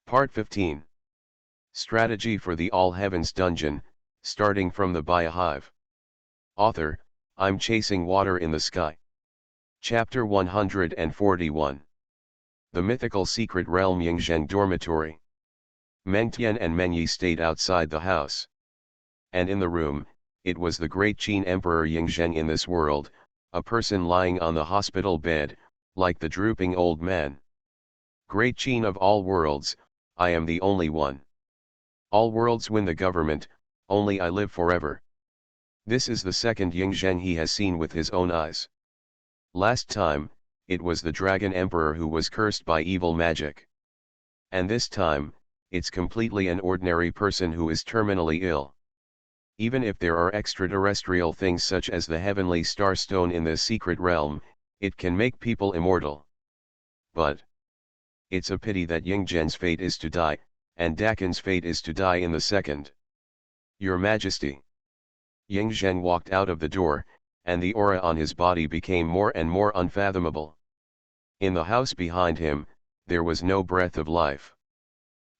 Part 15. Strategy for the All Heavens Dungeon, starting from the Biohive. Author, I'm chasing water in the sky. Chapter 141. The mythical secret realm Yingzheng Dormitory. Meng Tian and Meng Yi stayed outside the house. And in the room, it was the great Qin Emperor Yingzheng in this world, a person lying on the hospital bed, like the drooping old man. Great Qin of all worlds, I am the only one. All worlds win the government, only I live forever. This is the second Yingzheng he has seen with his own eyes. Last time, it was the Dragon Emperor who was cursed by evil magic. And this time, it's completely an ordinary person who is terminally ill. Even if there are extraterrestrial things such as the heavenly starstone in this secret realm, it can make people immortal. But it's a pity that Yingzheng's fate is to die, and Dakin's fate is to die in the second. Your Majesty. Yingzheng walked out of the door, and the aura on his body became more and more unfathomable. In the house behind him, there was no breath of life.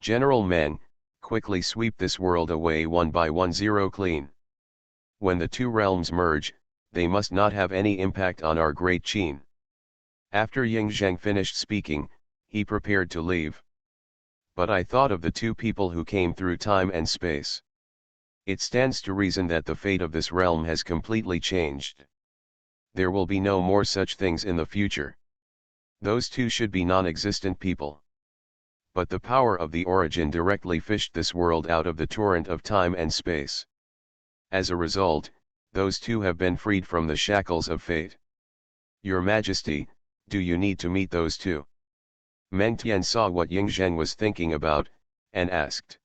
General Meng, quickly sweep this world away one by one, zero clean. When the two realms merge, they must not have any impact on our great Qin. After Yingzheng finished speaking, he prepared to leave. But I thought of the two people who came through time and space. It stands to reason that the fate of this realm has completely changed. There will be no more such things in the future. Those two should be non-existent people. But the power of the origin directly fished this world out of the torrent of time and space. As a result, those two have been freed from the shackles of fate. Your Majesty, do you need to meet those two? Meng Tian saw what Yingzheng was thinking about, and asked.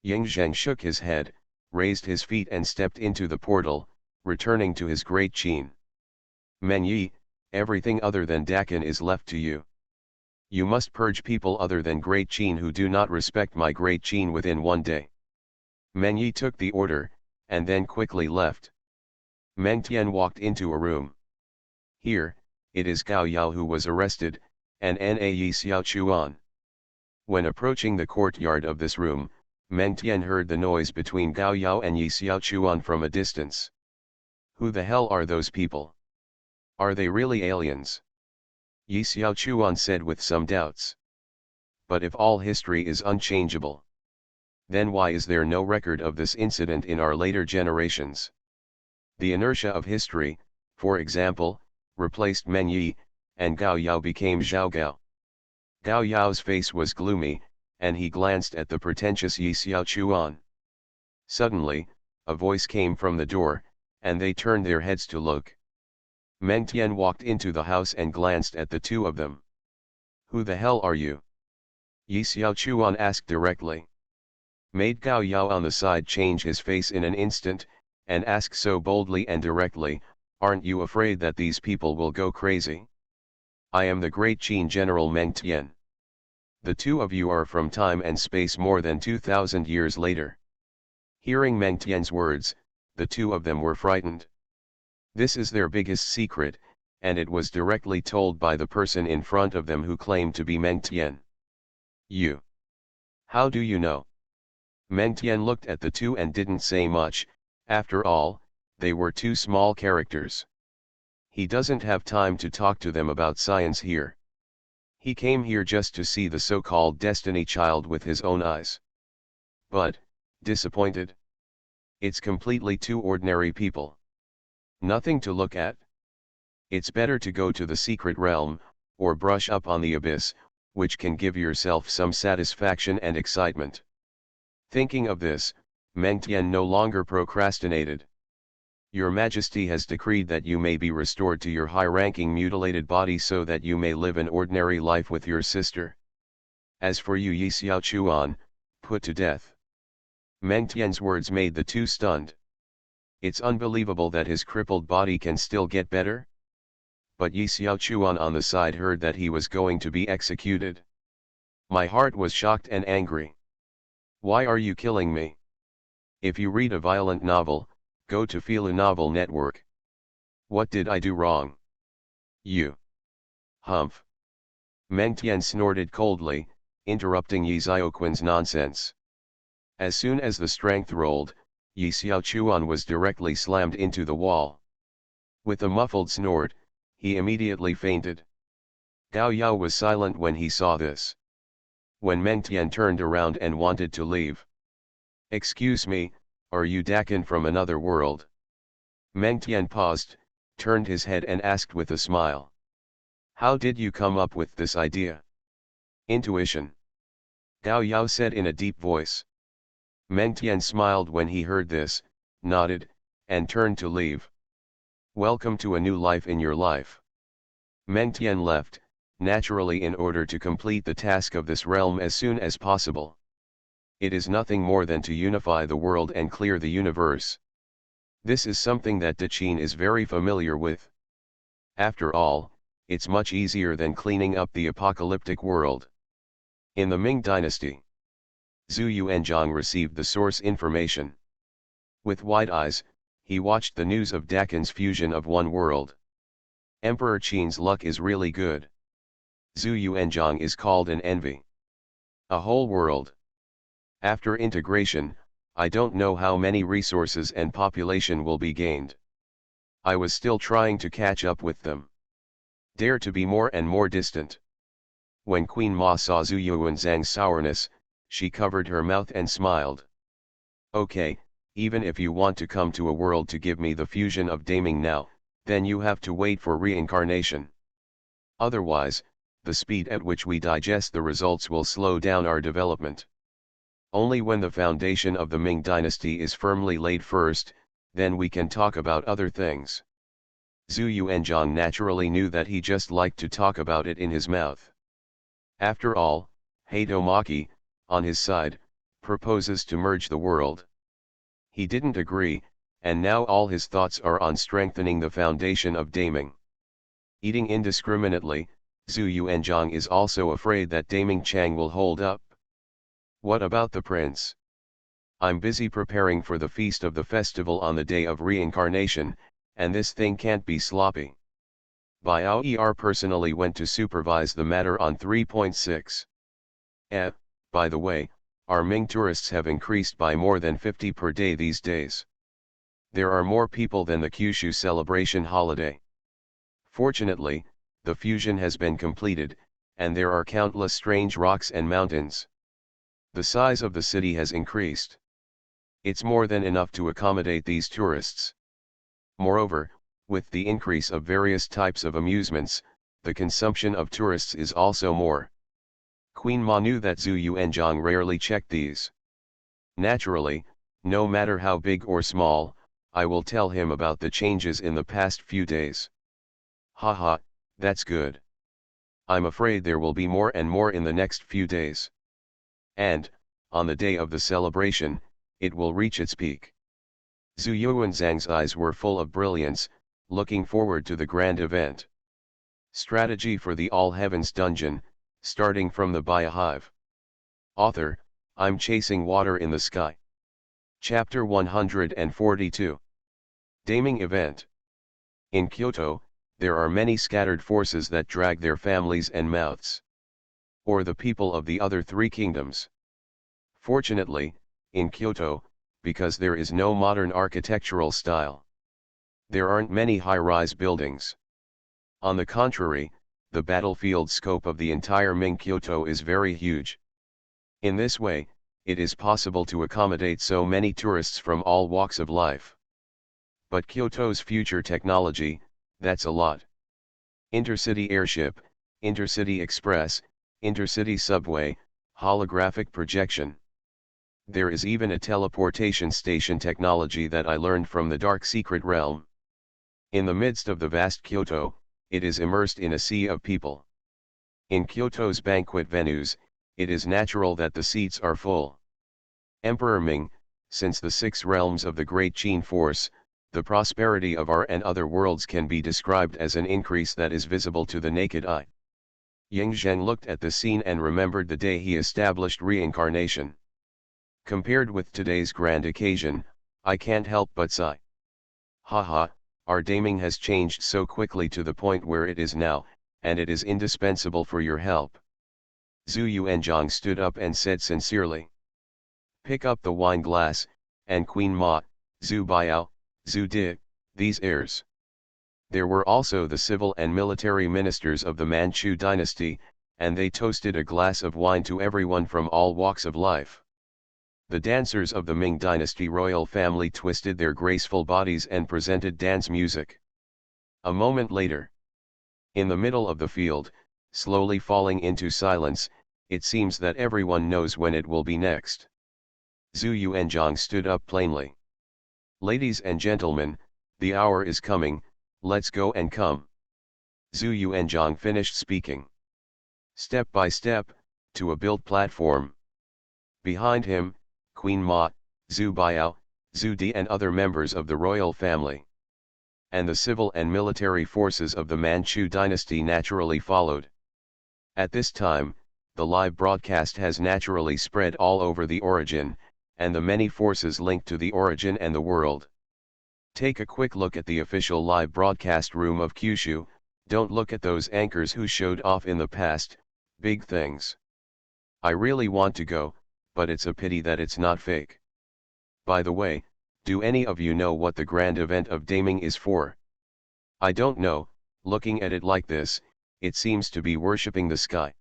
Yingzheng shook his head, raised his feet and stepped into the portal, returning to his great Qin. Meng Yi, everything other than Dakin is left to you. You must purge people other than great Qin who do not respect my great Qin within one day. Meng Yi took the order, and then quickly left. Meng Tian walked into a room. Here, it is Gao Yao who was arrested, and Na Yi Xiao Chuan. When approaching the courtyard of this room, Meng Tian heard the noise between Gao Yao and Yi Xiao Chuan from a distance. Who the hell are those people? Are they really aliens? Yi Xiao Chuan said with some doubts. But if all history is unchangeable, then why is there no record of this incident in our later generations? The inertia of history, for example, replaced Meng Yi, and Gao Yao became Zhao Gao. Gao Yao's face was gloomy, and he glanced at the pretentious Yi Xiao Chuan. Suddenly, a voice came from the door, and they turned their heads to look. Meng Tian walked into the house and glanced at the two of them. Who the hell are you? Yi Xiao Chuan asked directly. Made Gao Yao on the side change his face in an instant, and ask so boldly and directly, aren't you afraid that these people will go crazy? I am the great Qin General Meng Tian. The two of you are from time and space more than 2,000 years later. Hearing Meng Tian's words, the two of them were frightened. This is their biggest secret, and it was directly told by the person in front of them who claimed to be Meng Tian. You. How do you know? Meng Tian looked at the two and didn't say much. After all, they were two small characters. He doesn't have time to talk to them about science here. He came here just to see the so-called Destiny Child with his own eyes. But, disappointed. It's completely two ordinary people. Nothing to look at. It's better to go to the secret realm, or brush up on the abyss, which can give yourself some satisfaction and excitement. Thinking of this, Meng Tian no longer procrastinated. Your Majesty has decreed that you may be restored to your high-ranking mutilated body so that you may live an ordinary life with your sister. As for you Yi Xiao Chuan, put to death. Meng Tian's words made the two stunned. It's unbelievable that his crippled body can still get better. But Yi Xiao Chuan on the side heard that he was going to be executed. My heart was shocked and angry. Why are you killing me? If you read a violent novel, go to Filu Novel Network. What did I do wrong? You. Humph. Meng Tian snorted coldly, interrupting Yi Xiaoquan's nonsense. As soon as the strength rolled, Yi Xiaochuan was directly slammed into the wall. With a muffled snort, he immediately fainted. Gao Yao was silent when he saw this. When Meng Tian turned around and wanted to leave. "Excuse me, are you Dakin from another world?" Meng Tian paused, turned his head and asked with a smile. "How did you come up with this idea?" "Intuition," Gao Yao said in a deep voice. Meng Tian smiled when he heard this, nodded, and turned to leave. "Welcome to a new life in your life." Meng Tian left, naturally in order to complete the task of this realm as soon as possible. It is nothing more than to unify the world and clear the universe. This is something that De Qin is very familiar with. After all, it's much easier than cleaning up the apocalyptic world. In the Ming Dynasty, Zhu Yuanzhang received the source information. With wide eyes, he watched the news of Dakin's fusion of one world. Emperor Qin's luck is really good. Zhu Yuanzhang is called an envy. A whole world. After integration, I don't know how many resources and population will be gained. I was still trying to catch up with them. Dare to be more and more distant. When Queen Ma saw Zhu Yuanzhang's sourness, she covered her mouth and smiled. "Okay, even if you want to come to a world to give me the fusion of Daming now, then you have to wait for reincarnation. Otherwise, the speed at which we digest the results will slow down our development. Only when the foundation of the Ming Dynasty is firmly laid first, then we can talk about other things." Zhu Yuanzhang naturally knew that he just liked to talk about it in his mouth. After all, Heitomaki, on his side, proposes to merge the world. He didn't agree, and now all his thoughts are on strengthening the foundation of Daming. Eating indiscriminately, Zhu Yuanzhang is also afraid that Daming Chang will hold up. "What about the prince?" "I'm busy preparing for the feast of the festival on the day of reincarnation, and this thing can't be sloppy." Biohive personally went to supervise the matter on 3.6. By the way, our Ming tourists have increased by more than 50 per day these days. There are more people than the Kyushu celebration holiday. Fortunately, the fusion has been completed, and there are countless strange rocks and mountains. The size of the city has increased. It's more than enough to accommodate these tourists. Moreover, with the increase of various types of amusements, the consumption of tourists is also more. Queen Ma knew that Zhu Yuanzhang rarely checked these. Naturally, no matter how big or small, I will tell him about the changes in the past few days. Haha, that's good. I'm afraid there will be more and more in the next few days. And, on the day of the celebration, it will reach its peak. Zhu Yuanzhang's eyes were full of brilliance, looking forward to the grand event. Strategy for the All Heavens Dungeon, starting from the Biohive. Author, I'm Chasing Water in the Sky. Chapter 142. Daming Event. In Kyoto, there are many scattered forces that drag their families and mouths. Or the people of the other three kingdoms. Fortunately, in Kyoto, because there is no modern architectural style, there aren't many high-rise buildings. On the contrary, the battlefield scope of the entire Ming Kyoto is very huge. In this way, it is possible to accommodate so many tourists from all walks of life. But Kyoto's future technology, that's a lot. Intercity airship, intercity express, intercity subway, holographic projection. There is even a teleportation station technology that I learned from the dark secret realm. In the midst of the vast Kyoto, it is immersed in a sea of people. In Kyoto's banquet venues, it is natural that the seats are full. Emperor Ming, since the 6 realms of the Great Qin Force, the prosperity of our and other worlds can be described as an increase that is visible to the naked eye. Ying Zheng looked at the scene and remembered the day he established reincarnation. Compared with today's grand occasion, I can't help but sigh. Haha, our Daming has changed so quickly to the point where it is now, and it is indispensable for your help. Zhu Yuanzhang stood up and said sincerely. Pick up the wine glass, and Queen Ma, Zhu Biao, Zhu Di, these heirs. There were also the civil and military ministers of the Manchu dynasty, and they toasted a glass of wine to everyone from all walks of life. The dancers of the Ming dynasty royal family twisted their graceful bodies and presented dance music. A moment later, in the middle of the field, slowly falling into silence, it seems that everyone knows when it will be next. Zhu Yuanzhang stood up plainly. Ladies and gentlemen, the hour is coming, let's go and come. Zhu Yuanzhang finished speaking. Step by step, to a built platform. Behind him, Queen Ma, Zhu Biao, Zhu Di and other members of the royal family. And the civil and military forces of the Manchu dynasty naturally followed. At this time, the live broadcast has naturally spread all over the origin, and the many forces linked to the origin and the world. Take a quick look at the official live broadcast room of Kyushu, don't look at those anchors who showed off in the past, big things. I really want to go, but it's a pity that it's not fake. By the way, do any of you know what the grand event of Daming is for? I don't know, looking at it like this, it seems to be worshipping the sky.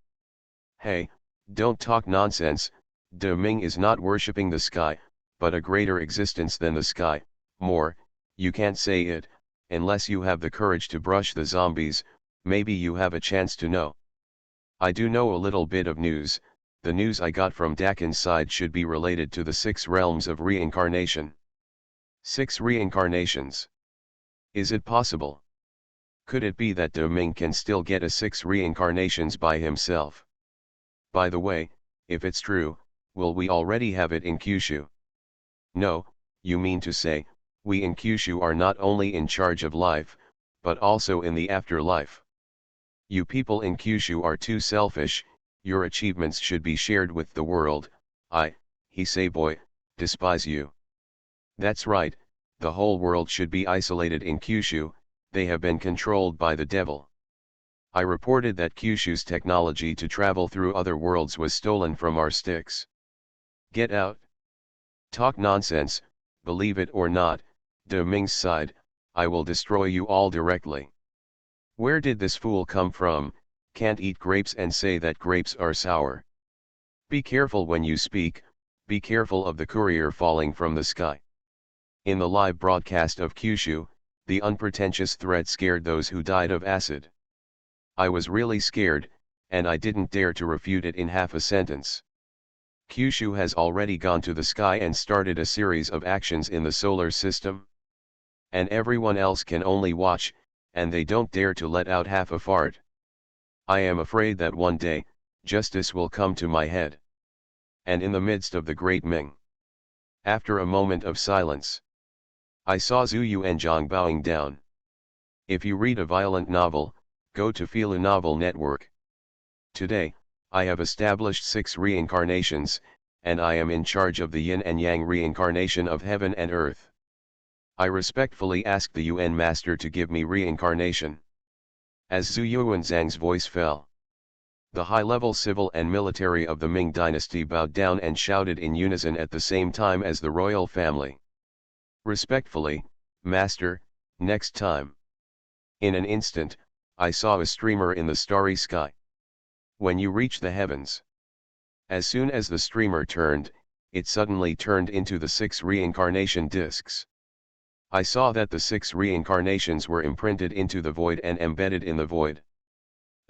Hey, don't talk nonsense, Daming is not worshipping the sky, but a greater existence than the sky, more, you can't say it, unless you have the courage to brush the zombies, maybe you have a chance to know. I do know a little bit of news. The news I got from Dakin's side should be related to the 6 realms of reincarnation. 6 reincarnations. Is it possible? Could it be that Daming can still get a 6 reincarnations by himself? By the way, if it's true, will we already have it in Kyushu? No, you mean to say, we in Kyushu are not only in charge of life, but also in the afterlife. You people in Kyushu are too selfish. Your achievements should be shared with the world. He say boy, despise you. That's right, the whole world should be isolated in Kyushu, they have been controlled by the devil. I reported that Kyushu's technology to travel through other worlds was stolen from our sticks. Get out. Talk nonsense, believe it or not, Daming's side, I will destroy you all directly. Where did this fool come from? Can't eat grapes and say that grapes are sour. Be careful when you speak, be careful of the courier falling from the sky. In the live broadcast of Kyushu, the unpretentious threat scared those who died of acid. I was really scared, and I didn't dare to refute it in half a sentence. Kyushu has already gone to the sky and started a series of actions in the solar system. And everyone else can only watch, and they don't dare to let out half a fart. I am afraid that one day, justice will come to my head. And in the midst of the great Ming. After a moment of silence, I saw Zhu Yuanzhang bowing down. If you read a violent novel, go to Fila Novel Network. Today, I have established 6 reincarnations, and I am in charge of the yin and yang reincarnation of heaven and earth. I respectfully ask the UN Master to give me reincarnation. As Zhu Yuanzhang's voice fell, the high-level civil and military of the Ming dynasty bowed down and shouted in unison at the same time as the royal family. Respectfully, Master, next time. In an instant, I saw a streamer in the starry sky. When you reach the heavens. As soon as the streamer turned, it suddenly turned into the 6 reincarnation discs. I saw that the 6 reincarnations were imprinted into the void and embedded in the void.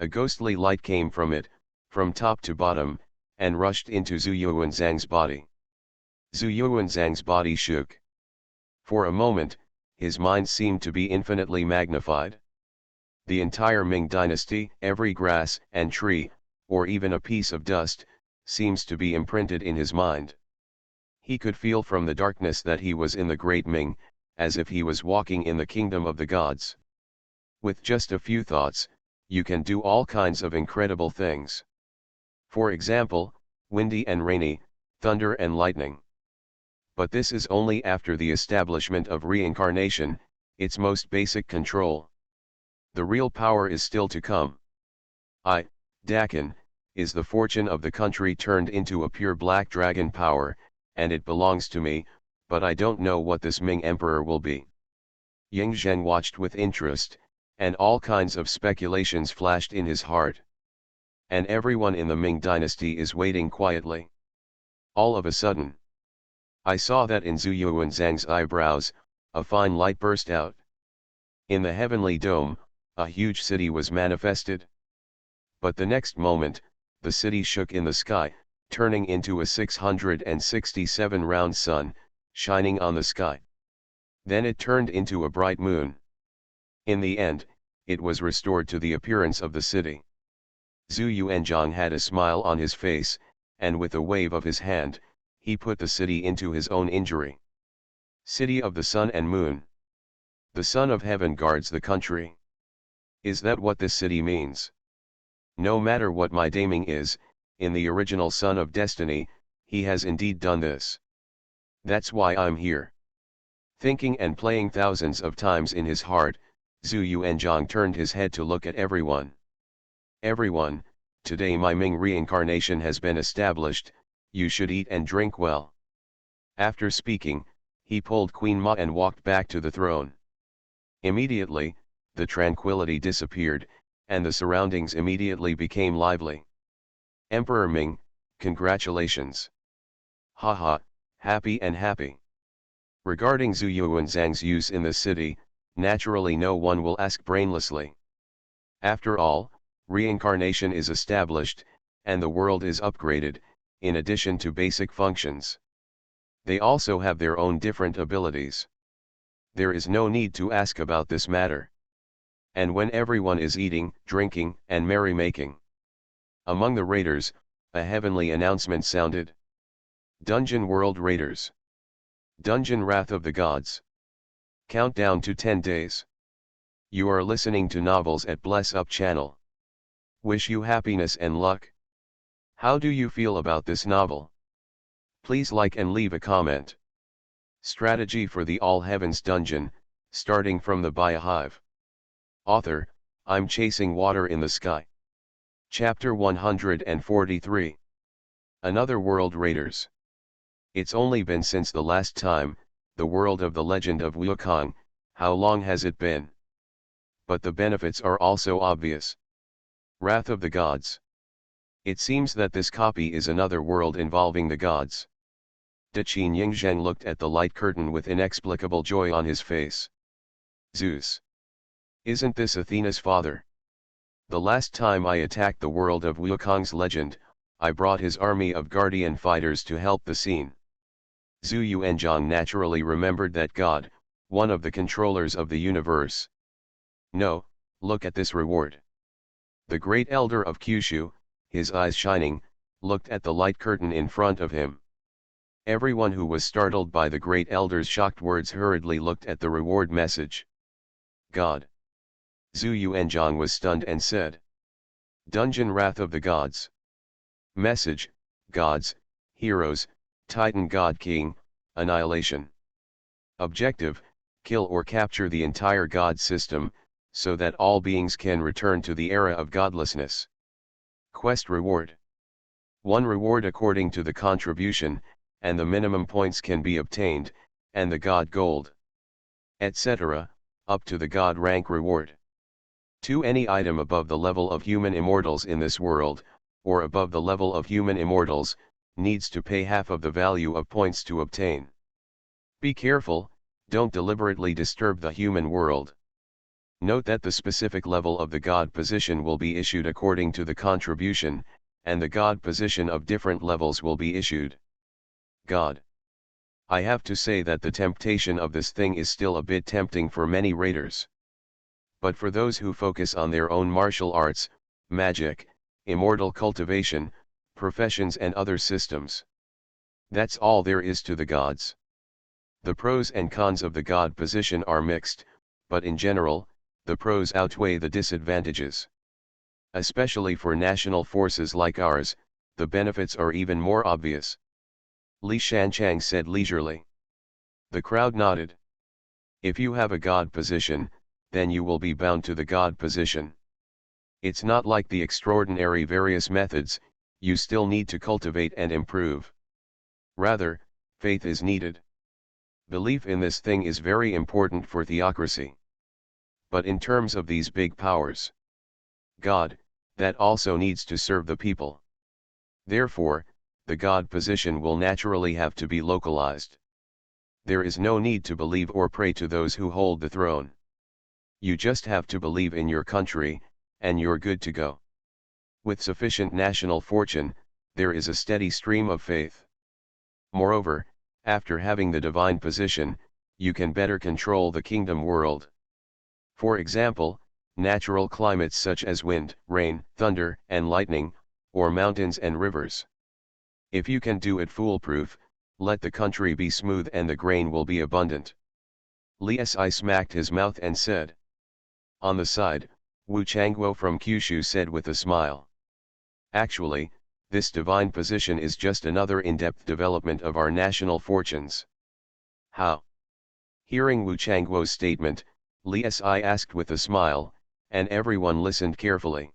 A ghostly light came from it, from top to bottom, and rushed into Zhu Yuanzhang's body. Zhu Yuanzhang's body shook. For a moment, his mind seemed to be infinitely magnified. The entire Ming dynasty, every grass and tree, or even a piece of dust, seems to be imprinted in his mind. He could feel from the darkness that he was in the great Ming, as if he was walking in the kingdom of the gods. With just a few thoughts, you can do all kinds of incredible things. For example, windy and rainy, thunder and lightning. But this is only after the establishment of reincarnation, its most basic control. The real power is still to come. Dakin, is the fortune of the country turned into a pure black dragon power, and it belongs to me, but I don't know what this Ming emperor will be. Ying Zheng watched with interest, and all kinds of speculations flashed in his heart. And everyone in the Ming dynasty is waiting quietly. All of a sudden, I saw that in Zhu Yuanzhang's eyebrows, a fine light burst out. In the heavenly dome, a huge city was manifested. But the next moment, the city shook in the sky, turning into a 667 round sun, shining on the sky. Then it turned into a bright moon. In the end, it was restored to the appearance of the city. Zhu Yuanzhang had a smile on his face, and with a wave of his hand, he put the city into his own injury. City of the sun and moon. The sun of heaven guards the country. Is that what this city means? No matter what my naming is, in the original Son of Destiny, he has indeed done this. That's why I'm here. Thinking and playing thousands of times in his heart, Zhu Yuanzhang turned his head to look at everyone. Everyone, today my Ming reincarnation has been established, you should eat and drink well. After speaking, he pulled Queen Ma and walked back to the throne. Immediately, the tranquility disappeared, and the surroundings immediately became lively. Emperor Ming, congratulations. Haha, happy and happy. Regarding Zhu Yuanzhang's use in the city, naturally no one will ask brainlessly. After all, reincarnation is established, and the world is upgraded, in addition to basic functions. They also have their own different abilities. There is no need to ask about this matter. And when everyone is eating, drinking, and merrymaking, among the raiders, a heavenly announcement sounded. Dungeon World Raiders. Dungeon Wrath of the Gods. Countdown to 10 days. You are listening to novels at Bless Up channel. Wish you happiness and luck. How do you feel about this novel? Please like and leave a comment. Strategy for the All Heavens Dungeon, starting from the Biohive. Author, I'm Chasing Water in the Sky. Chapter 143. Another World Raiders. It's only been since the last time, the world of the legend of Wukong. How long has it been? But the benefits are also obvious. Wrath of the Gods. It seems that this copy is another world involving the gods. Qin Yingzheng looked at the light curtain with inexplicable joy on his face. Zeus. Isn't this Athena's father? The last time I attacked the world of Wukong's legend, I brought his army of guardian fighters to help the scene. Zhu Yuanzhang naturally remembered that god, one of the controllers of the universe. No, look at this reward. The great elder of Kyushu, his eyes shining, looked at the light curtain in front of him. Everyone who was startled by the great elder's shocked words hurriedly looked at the reward message. God. Zhu Yuanzhang was stunned and said. Dungeon Wrath of the Gods. Message, Gods, Heroes, Titan God King, Annihilation. Objective, kill or capture the entire God system, so that all beings can return to the era of godlessness. Quest reward. 1 reward according to the contribution, and the minimum points can be obtained, and the God Gold, etc., up to the God rank reward. 2 any item above the level of human immortals in this world, or above the level of human immortals, needs to pay half of the value of points to obtain. Be careful, don't deliberately disturb the human world. Note that the specific level of the God position will be issued according to the contribution, and the God position of different levels will be issued. God. I have to say that the temptation of this thing is still a bit tempting for many raiders. But for those who focus on their own martial arts, magic, immortal cultivation, professions and other systems. That's all there is to the gods. The pros and cons of the God position are mixed, but in general, the pros outweigh the disadvantages. Especially for national forces like ours, the benefits are even more obvious. Li Shanchang said leisurely. The crowd nodded. If you have a God position, then you will be bound to the God position. It's not like the extraordinary various methods you still need to cultivate and improve. Rather, faith is needed. Belief in this thing is very important for theocracy. But in terms of these big powers, God, that also needs to serve the people. Therefore, the God position will naturally have to be localized. There is no need to believe or pray to those who hold the throne. You just have to believe in your country, and you're good to go. With sufficient national fortune, there is a steady stream of faith. Moreover, after having the divine position, you can better control the kingdom world. For example, natural climates such as wind, rain, thunder, and lightning, or mountains and rivers. If you can do it foolproof, let the country be smooth and the grain will be abundant. Li Si smacked his mouth and said. On the side, Wu Changguo from Kyushu said with a smile. Actually, this divine position is just another in-depth development of our national fortunes. How? Hearing Wu Changguo's statement, Li Si asked with a smile, and everyone listened carefully.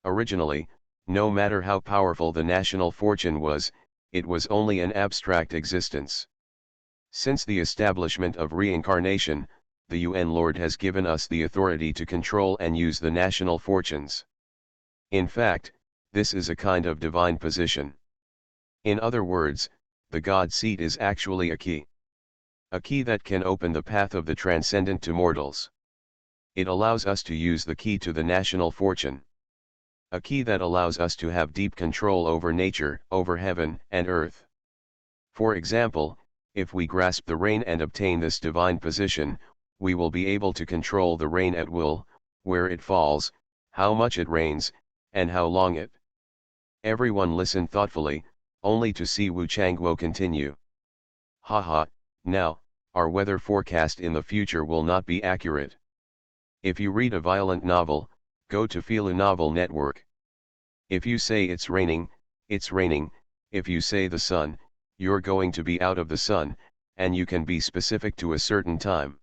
Originally, no matter how powerful the national fortune was, it was only an abstract existence. Since the establishment of reincarnation, the UN Lord has given us the authority to control and use the national fortunes. In fact, this is a kind of divine position. In other words, the God seat is actually a key. A key that can open the path of the transcendent to mortals. It allows us to use the key to the national fortune. A key that allows us to have deep control over nature, over heaven and earth. For example, if we grasp the rain and obtain this divine position, we will be able to control the rain at will, where it falls, how much it rains, and how long it. Everyone listened thoughtfully, only to see Wu Changguo continue. Haha, now, our weather forecast in the future will not be accurate. If you read a violent novel, go to Philu Novel Network. If you say it's raining, if you say the sun, you're going to be out of the sun, and you can be specific to a certain time.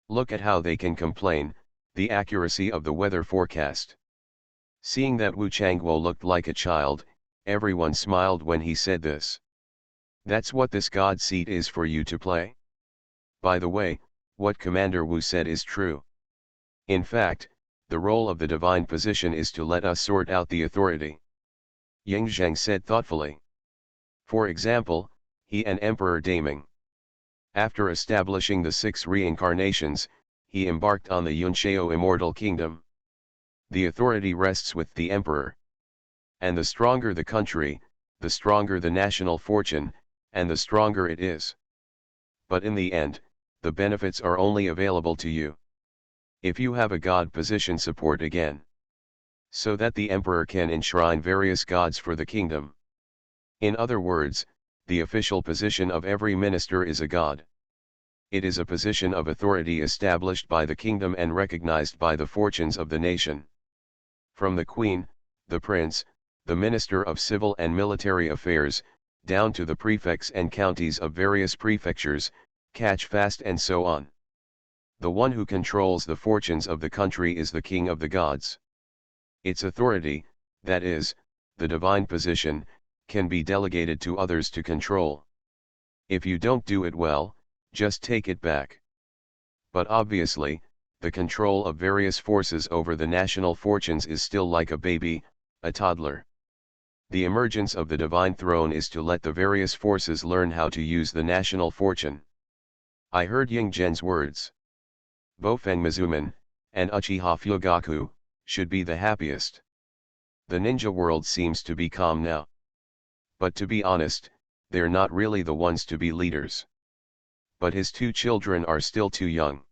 Look at how they can complain, the accuracy of the weather forecast. Seeing that Wu Changguo looked like a child, everyone smiled when he said this. That's what this God seat is for you to play. By the way, what Commander Wu said is true. In fact, the role of the divine position is to let us sort out the authority. Yang Zheng said thoughtfully. For example, he and Emperor Daming. After establishing the 6 reincarnations, he embarked on the Yunshao immortal kingdom. The authority rests with the emperor. And the stronger the country, the stronger the national fortune, and the stronger it is. But in the end, the benefits are only available to you if you have a God position support again. So that the emperor can enshrine various gods for the kingdom. In other words, the official position of every minister is a god. It is a position of authority established by the kingdom and recognized by the fortunes of the nation. From the queen, the prince, the minister of civil and military affairs, down to the prefects and counties of various prefectures, catch fast and so on. The one who controls the fortunes of the country is the king of the gods. Its authority, that is, the divine position, can be delegated to others to control. If you don't do it well, just take it back. But obviously, the control of various forces over the national fortunes is still like a baby, a toddler. The emergence of the divine throne is to let the various forces learn how to use the national fortune. I heard Ying Zhen's words. Bofeng Mizuman, and Uchiha Fugaku, should be the happiest. The ninja world seems to be calm now. But to be honest, they're not really the ones to be leaders. But his 2 children are still too young.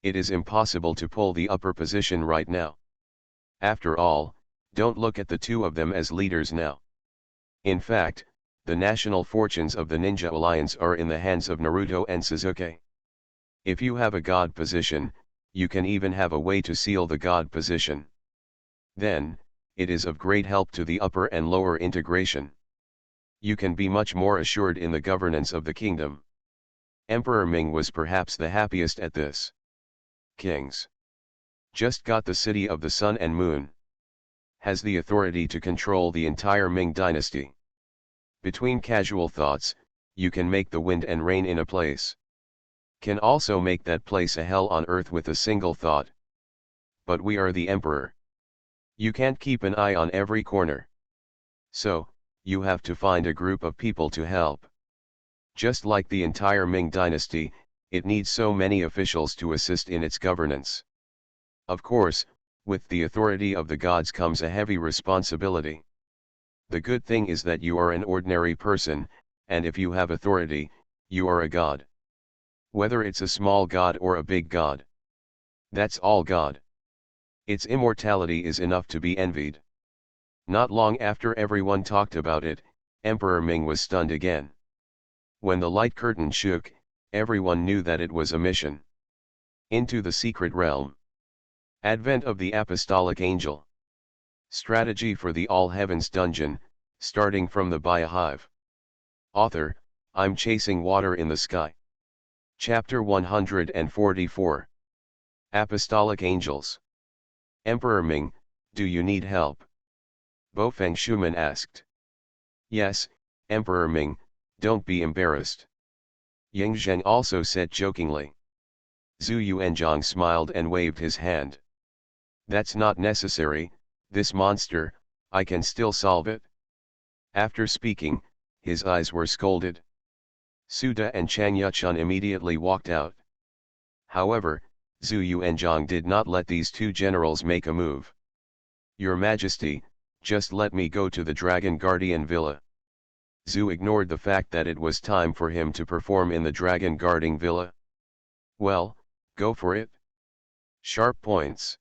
It is impossible to pull the upper position right now. After all, don't look at the 2 of them as leaders now. In fact, the national fortunes of the Ninja Alliance are in the hands of Naruto and Sasuke. If you have a god position, you can even have a way to seal the god position. Then, it is of great help to the upper and lower integration. You can be much more assured in the governance of the kingdom. Emperor Ming was perhaps the happiest at this. Kings. Just got the city of the sun and moon. has the authority to control the entire Ming dynasty. Between casual thoughts, you can make the wind and rain in a place. Can also make that place a hell on earth with a single thought. But we are the emperor. You can't keep an eye on every corner. So, you have to find a group of people to help. Just like the entire Ming dynasty, it needs so many officials to assist in its governance. Of course, with the authority of the gods comes a heavy responsibility. The good thing is that you are an ordinary person, and if you have authority, you are a god. Whether it's a small god or a big god. That's all God. Its immortality is enough to be envied. Not long after everyone talked about it, Emperor Ming was stunned again. When the light curtain shook, everyone knew that it was a mission. Into the secret realm. Advent of the Apostolic Angel. Strategy for the All Heavens Dungeon, starting from the Biohive. Author, I'm Chasing Water in the Sky. Chapter 144. Apostolic Angels. Emperor Ming, do you need help? Bofeng Shuman asked. Yes, Emperor Ming, don't be embarrassed. Ying Zheng also said jokingly. Zhu Yuanzhang smiled and waved his hand. That's not necessary, this monster, I can still solve it. After speaking, his eyes were scolded. Suda and Chang Yuchun immediately walked out. However, Zhu Yuanzhang did not let these two generals make a move. Your Majesty, just let me go to the Dragon Guardian Villa. Zhu ignored the fact that it was time for him to perform in the Dragon Guarding Villa. Well, go for it. Sharp points.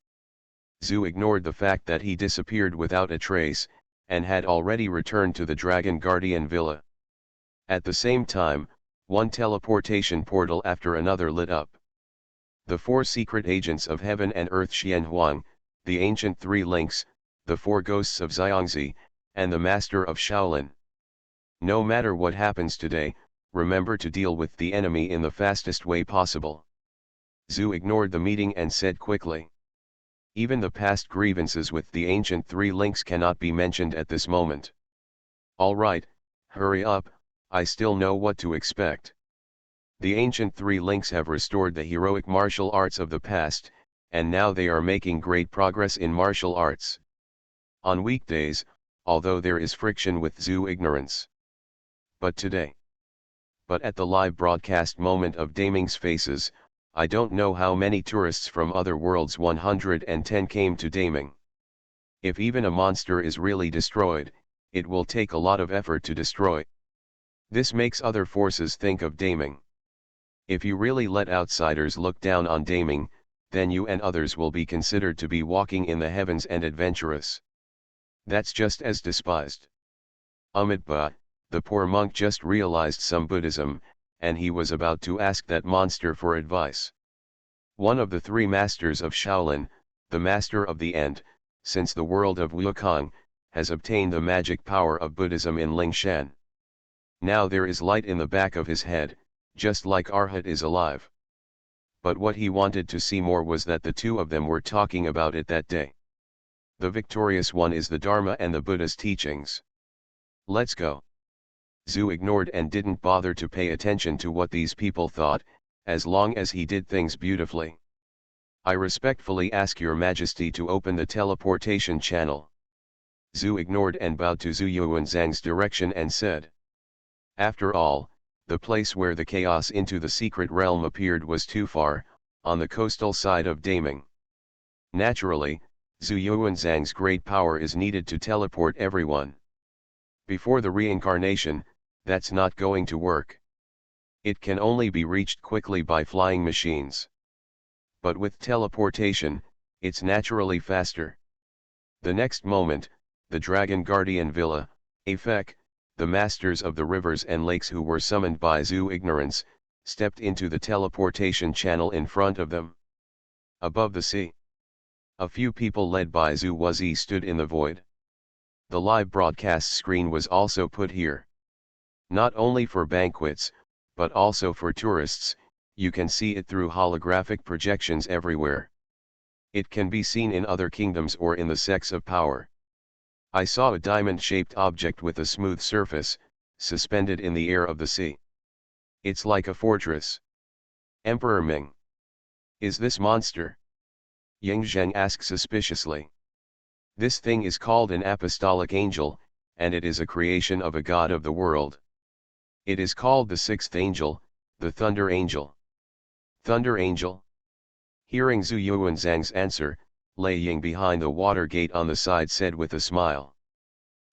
Zhu ignored the fact that he disappeared without a trace, and had already returned to the Dragon Guardian Villa. At the same time, one teleportation portal after another lit up. The four secret agents of heaven and earth Xian Huang, the ancient three links, the four ghosts of Xiangzi, and the master of Shaolin. No matter what happens today, remember to deal with the enemy in the fastest way possible. Zhu ignored the meeting and said quickly. Even the past grievances with the ancient three links cannot be mentioned at this moment. All right, hurry up, I still know what to expect. The ancient three links have restored the heroic martial arts of the past, and now they are making great progress in martial arts. On weekdays, although there is friction with Zhu ignorance. But today. But at the live broadcast moment of Daming's faces, I don't know how many tourists from other worlds 110 came to Daming. If even a monster is really destroyed, it will take a lot of effort to destroy. This makes other forces think of Daming. If you really let outsiders look down on Daming, then you and others will be considered to be walking in the heavens and adventurous. That's just as despised. Amitabha, the poor monk just realized some Buddhism, and he was about to ask that monster for advice. One of the three masters of Shaolin, the master of the end, since the world of Wukong, has obtained the magic power of Buddhism in Lingshan. Now there is light in the back of his head, just like Arhat is alive. But what he wanted to see more was that the two of them were talking about it that day. The victorious one is the Dharma and the Buddha's teachings. Let's go. Zhu ignored and didn't bother to pay attention to what these people thought, as long as he did things beautifully. I respectfully ask your Majesty to open the teleportation channel. Zhu ignored and bowed to Zhu Yuanzhang's direction and said. After all, the place where the chaos into the secret realm appeared was too far, on the coastal side of Daming. Naturally, Zhu Yuanzhang's great power is needed to teleport everyone. Before the reincarnation, that's not going to work. It can only be reached quickly by flying machines. But with teleportation, it's naturally faster. The next moment, the Dragon Guardian Villa, Afek, the masters of the rivers and lakes who were summoned by Zhu ignorance, stepped into the teleportation channel in front of them. Above the sea, a few people led by Zhu Wuzi stood in the void. The live broadcast screen was also put here. Not only for banquets, but also for tourists, you can see it through holographic projections everywhere. It can be seen in other kingdoms or in the sects of power. I saw a diamond-shaped object with a smooth surface, suspended in the air of the sea. It's like a fortress. Emperor Ming. Is this monster? Yang Zheng asked suspiciously. This thing is called an apostolic angel, and it is a creation of a god of the world. It is called the sixth angel, the thunder angel. Thunder angel? Hearing Zhu Yuanzhang's answer, Lei Ying behind the water gate on the side said with a smile.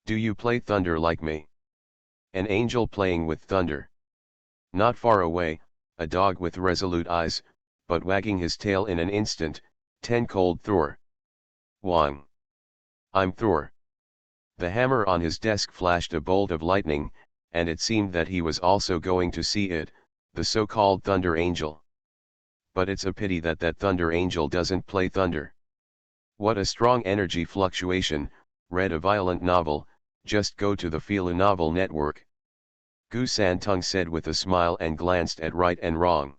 Do you play thunder like me? An angel playing with thunder. Not far away, a dog with resolute eyes, but wagging his tail in an instant, 10 cold Thor. Wang. I'm Thor. The hammer on his desk flashed a bolt of lightning, and it seemed that he was also going to see it, the so-called thunder angel. But it's a pity that that thunder angel doesn't play thunder. What a strong energy fluctuation. Read a violent novel, just go to the Fila Novel Network. Gu Santung said with a smile and glanced at right and wrong.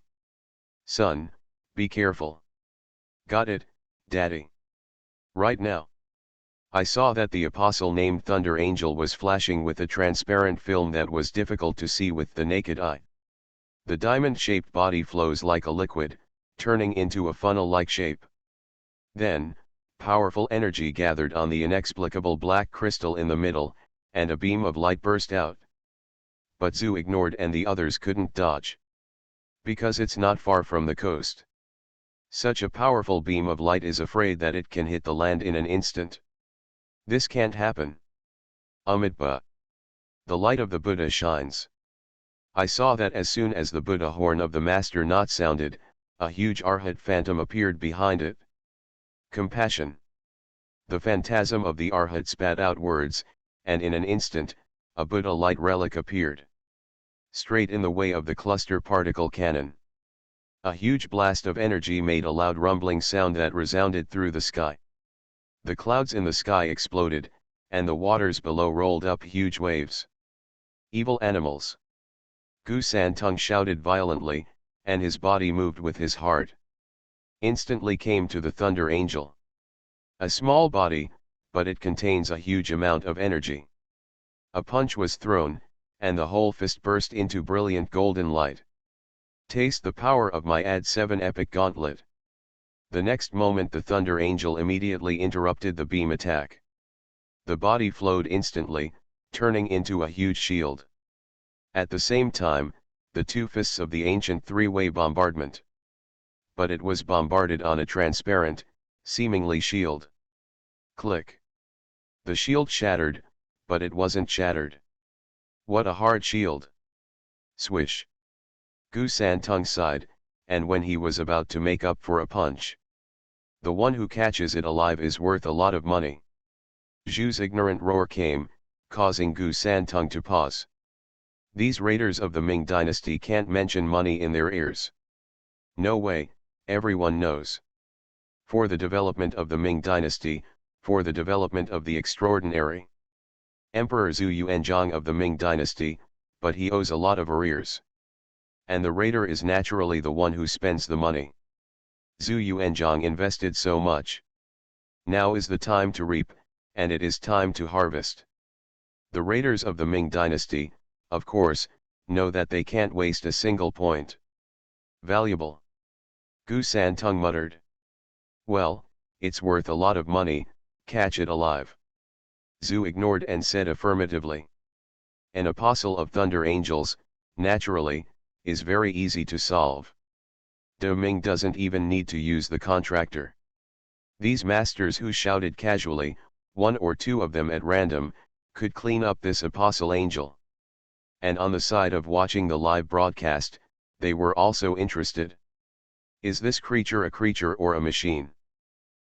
Son, be careful. Got it, Daddy. Right now. I saw that the apostle named Thunder Angel was flashing with a transparent film that was difficult to see with the naked eye. The diamond-shaped body flows like a liquid, turning into a funnel-like shape. Then, powerful energy gathered on the inexplicable black crystal in the middle, and a beam of light burst out. But Zhu ignored and the others couldn't dodge. Because it's not far from the coast. Such a powerful beam of light is afraid that it can hit the land in an instant. This can't happen. Amitabha. The light of the Buddha shines. I saw that as soon as the Buddha horn of the master knot sounded, a huge Arhat phantom appeared behind it. Compassion. The phantasm of the Arhat spat out words, and in an instant, a Buddha-light relic appeared. Straight in the way of the cluster particle cannon. A huge blast of energy made a loud rumbling sound that resounded through the sky. The clouds in the sky exploded, and the waters below rolled up huge waves. Evil animals. Gu Santung shouted violently, and his body moved with his heart. Instantly came to the thunder angel. A small body, but it contains a huge amount of energy. A punch was thrown, and the whole fist burst into brilliant golden light. Taste the power of my Ad-7 epic gauntlet. The next moment the thunder angel immediately interrupted the beam attack. The body flowed instantly, turning into a huge shield. At the same time, the two fists of the ancient three-way bombardment. But it was bombarded on a transparent, seemingly shield. Click. The shield shattered, but it wasn't shattered. What a hard shield. Swish. Gu Santung sighed, and when he was about to make up for a punch. The one who catches it alive is worth a lot of money. Zhu's ignorant roar came, causing Gu Santung to pause. These raiders of the Ming dynasty can't mention money in their ears. No way, everyone knows. For the development of the Ming dynasty, for the development of the extraordinary Emperor Zhu Yuanzhang of the Ming dynasty, but he owes a lot of arrears. And the raider is naturally the one who spends the money. Zhu Yuanzhang invested so much. Now is the time to reap, and it is time to harvest. The raiders of the Ming dynasty, of course, know that they can't waste a single point. Valuable. Gu Santung muttered. Well, it's worth a lot of money, catch it alive. Zhu ignored and said affirmatively. An apostle of thunder angels, naturally, is very easy to solve. De Ming doesn't even need to use the contractor. These masters who shouted casually, one or two of them at random, could clean up this apostle angel. And on the side of watching the live broadcast, they were also interested. Is this creature a creature or a machine?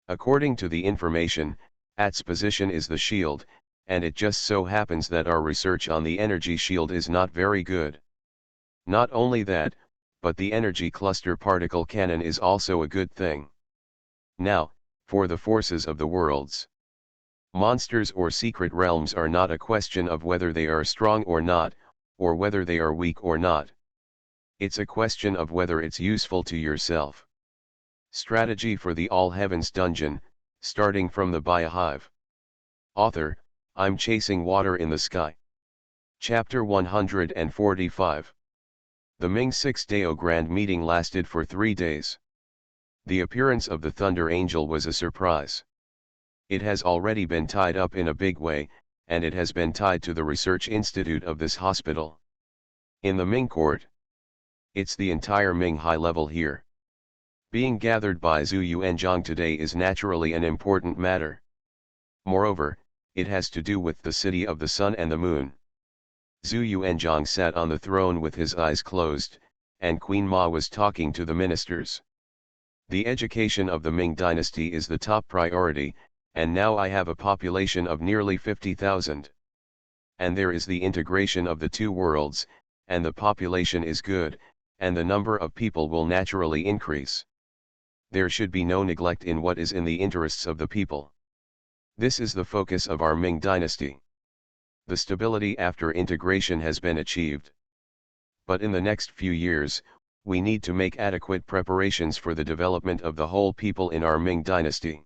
According to the information, its position is the shield, and it just so happens that our research on the energy shield is not very good. Not only that, but the energy cluster particle cannon is also a good thing. Now, for the forces of the worlds. Monsters or secret realms are not a question of whether they are strong or not, or whether they are weak or not. It's a question of whether it's useful to yourself. Strategy for the All Heavens Dungeon, starting from the Biohive. Author, I'm chasing water in the sky. Chapter 145. The Ming Six-Day Grand Meeting lasted for 3 days. The appearance of the Thunder Angel was a surprise. It has already been tied up in a big way, and it has been tied to the research institute of this hospital. In the Ming court. It's the entire Ming high level here. Being gathered by Zhu Yuanzhang today is naturally an important matter. Moreover, it has to do with the city of the sun and the moon. Zhu Yuanzhang sat on the throne with his eyes closed, and Queen Ma was talking to the ministers. The education of the Ming dynasty is the top priority, and now I have a population of nearly 50,000. And there is the integration of the two worlds, and the population is good, and the number of people will naturally increase. There should be no neglect in what is in the interests of the people. This is the focus of our Ming dynasty. The stability after integration has been achieved. But in the next few years, we need to make adequate preparations for the development of the whole people in our Ming dynasty.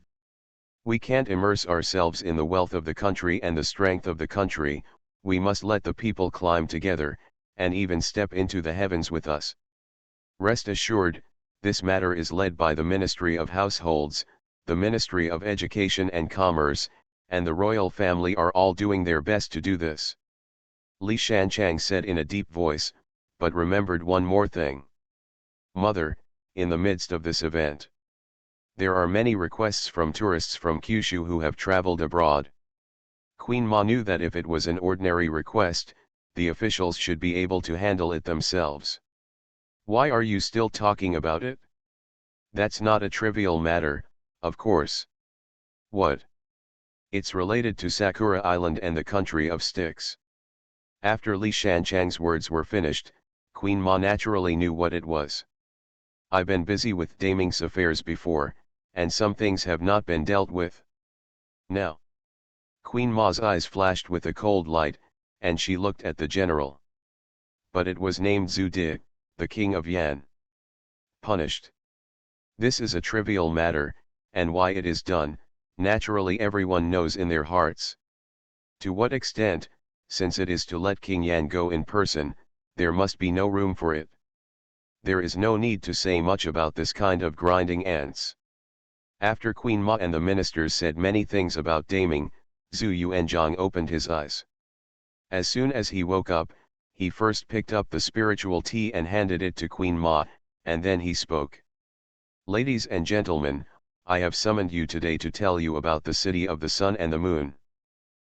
We can't immerse ourselves in the wealth of the country and the strength of the country, we must let the people climb together, and even step into the heavens with us. Rest assured, this matter is led by the Ministry of Households, the Ministry of Education and Commerce, and the royal family are all doing their best to do this. Li Shanchang said in a deep voice, but remembered one more thing. Mother, in the midst of this event, there are many requests from tourists from Kyushu who have traveled abroad. Queen Ma knew that if it was an ordinary request, the officials should be able to handle it themselves. Why are you still talking about it? That's not a trivial matter, of course. What? It's related to Sakura Island and the country of sticks. After Li Shanchang's words were finished, Queen Ma naturally knew what it was. I've been busy with Daming's affairs before, and some things have not been dealt with. Now. Queen Ma's eyes flashed with a cold light, and she looked at the general. But it was named Zhu Di, the king of Yan. Punished. This is a trivial matter, and why it is done, naturally everyone knows in their hearts. To what extent, since it is to let King Yan go in person, there must be no room for it. There is no need to say much about this kind of grinding ants. After Queen Ma and the ministers said many things about Daming, Zhu Yuanzhang opened his eyes. As soon as he woke up, he first picked up the spiritual tea and handed it to Queen Ma, and then he spoke. Ladies and gentlemen, I have summoned you today to tell you about the city of the sun and the moon.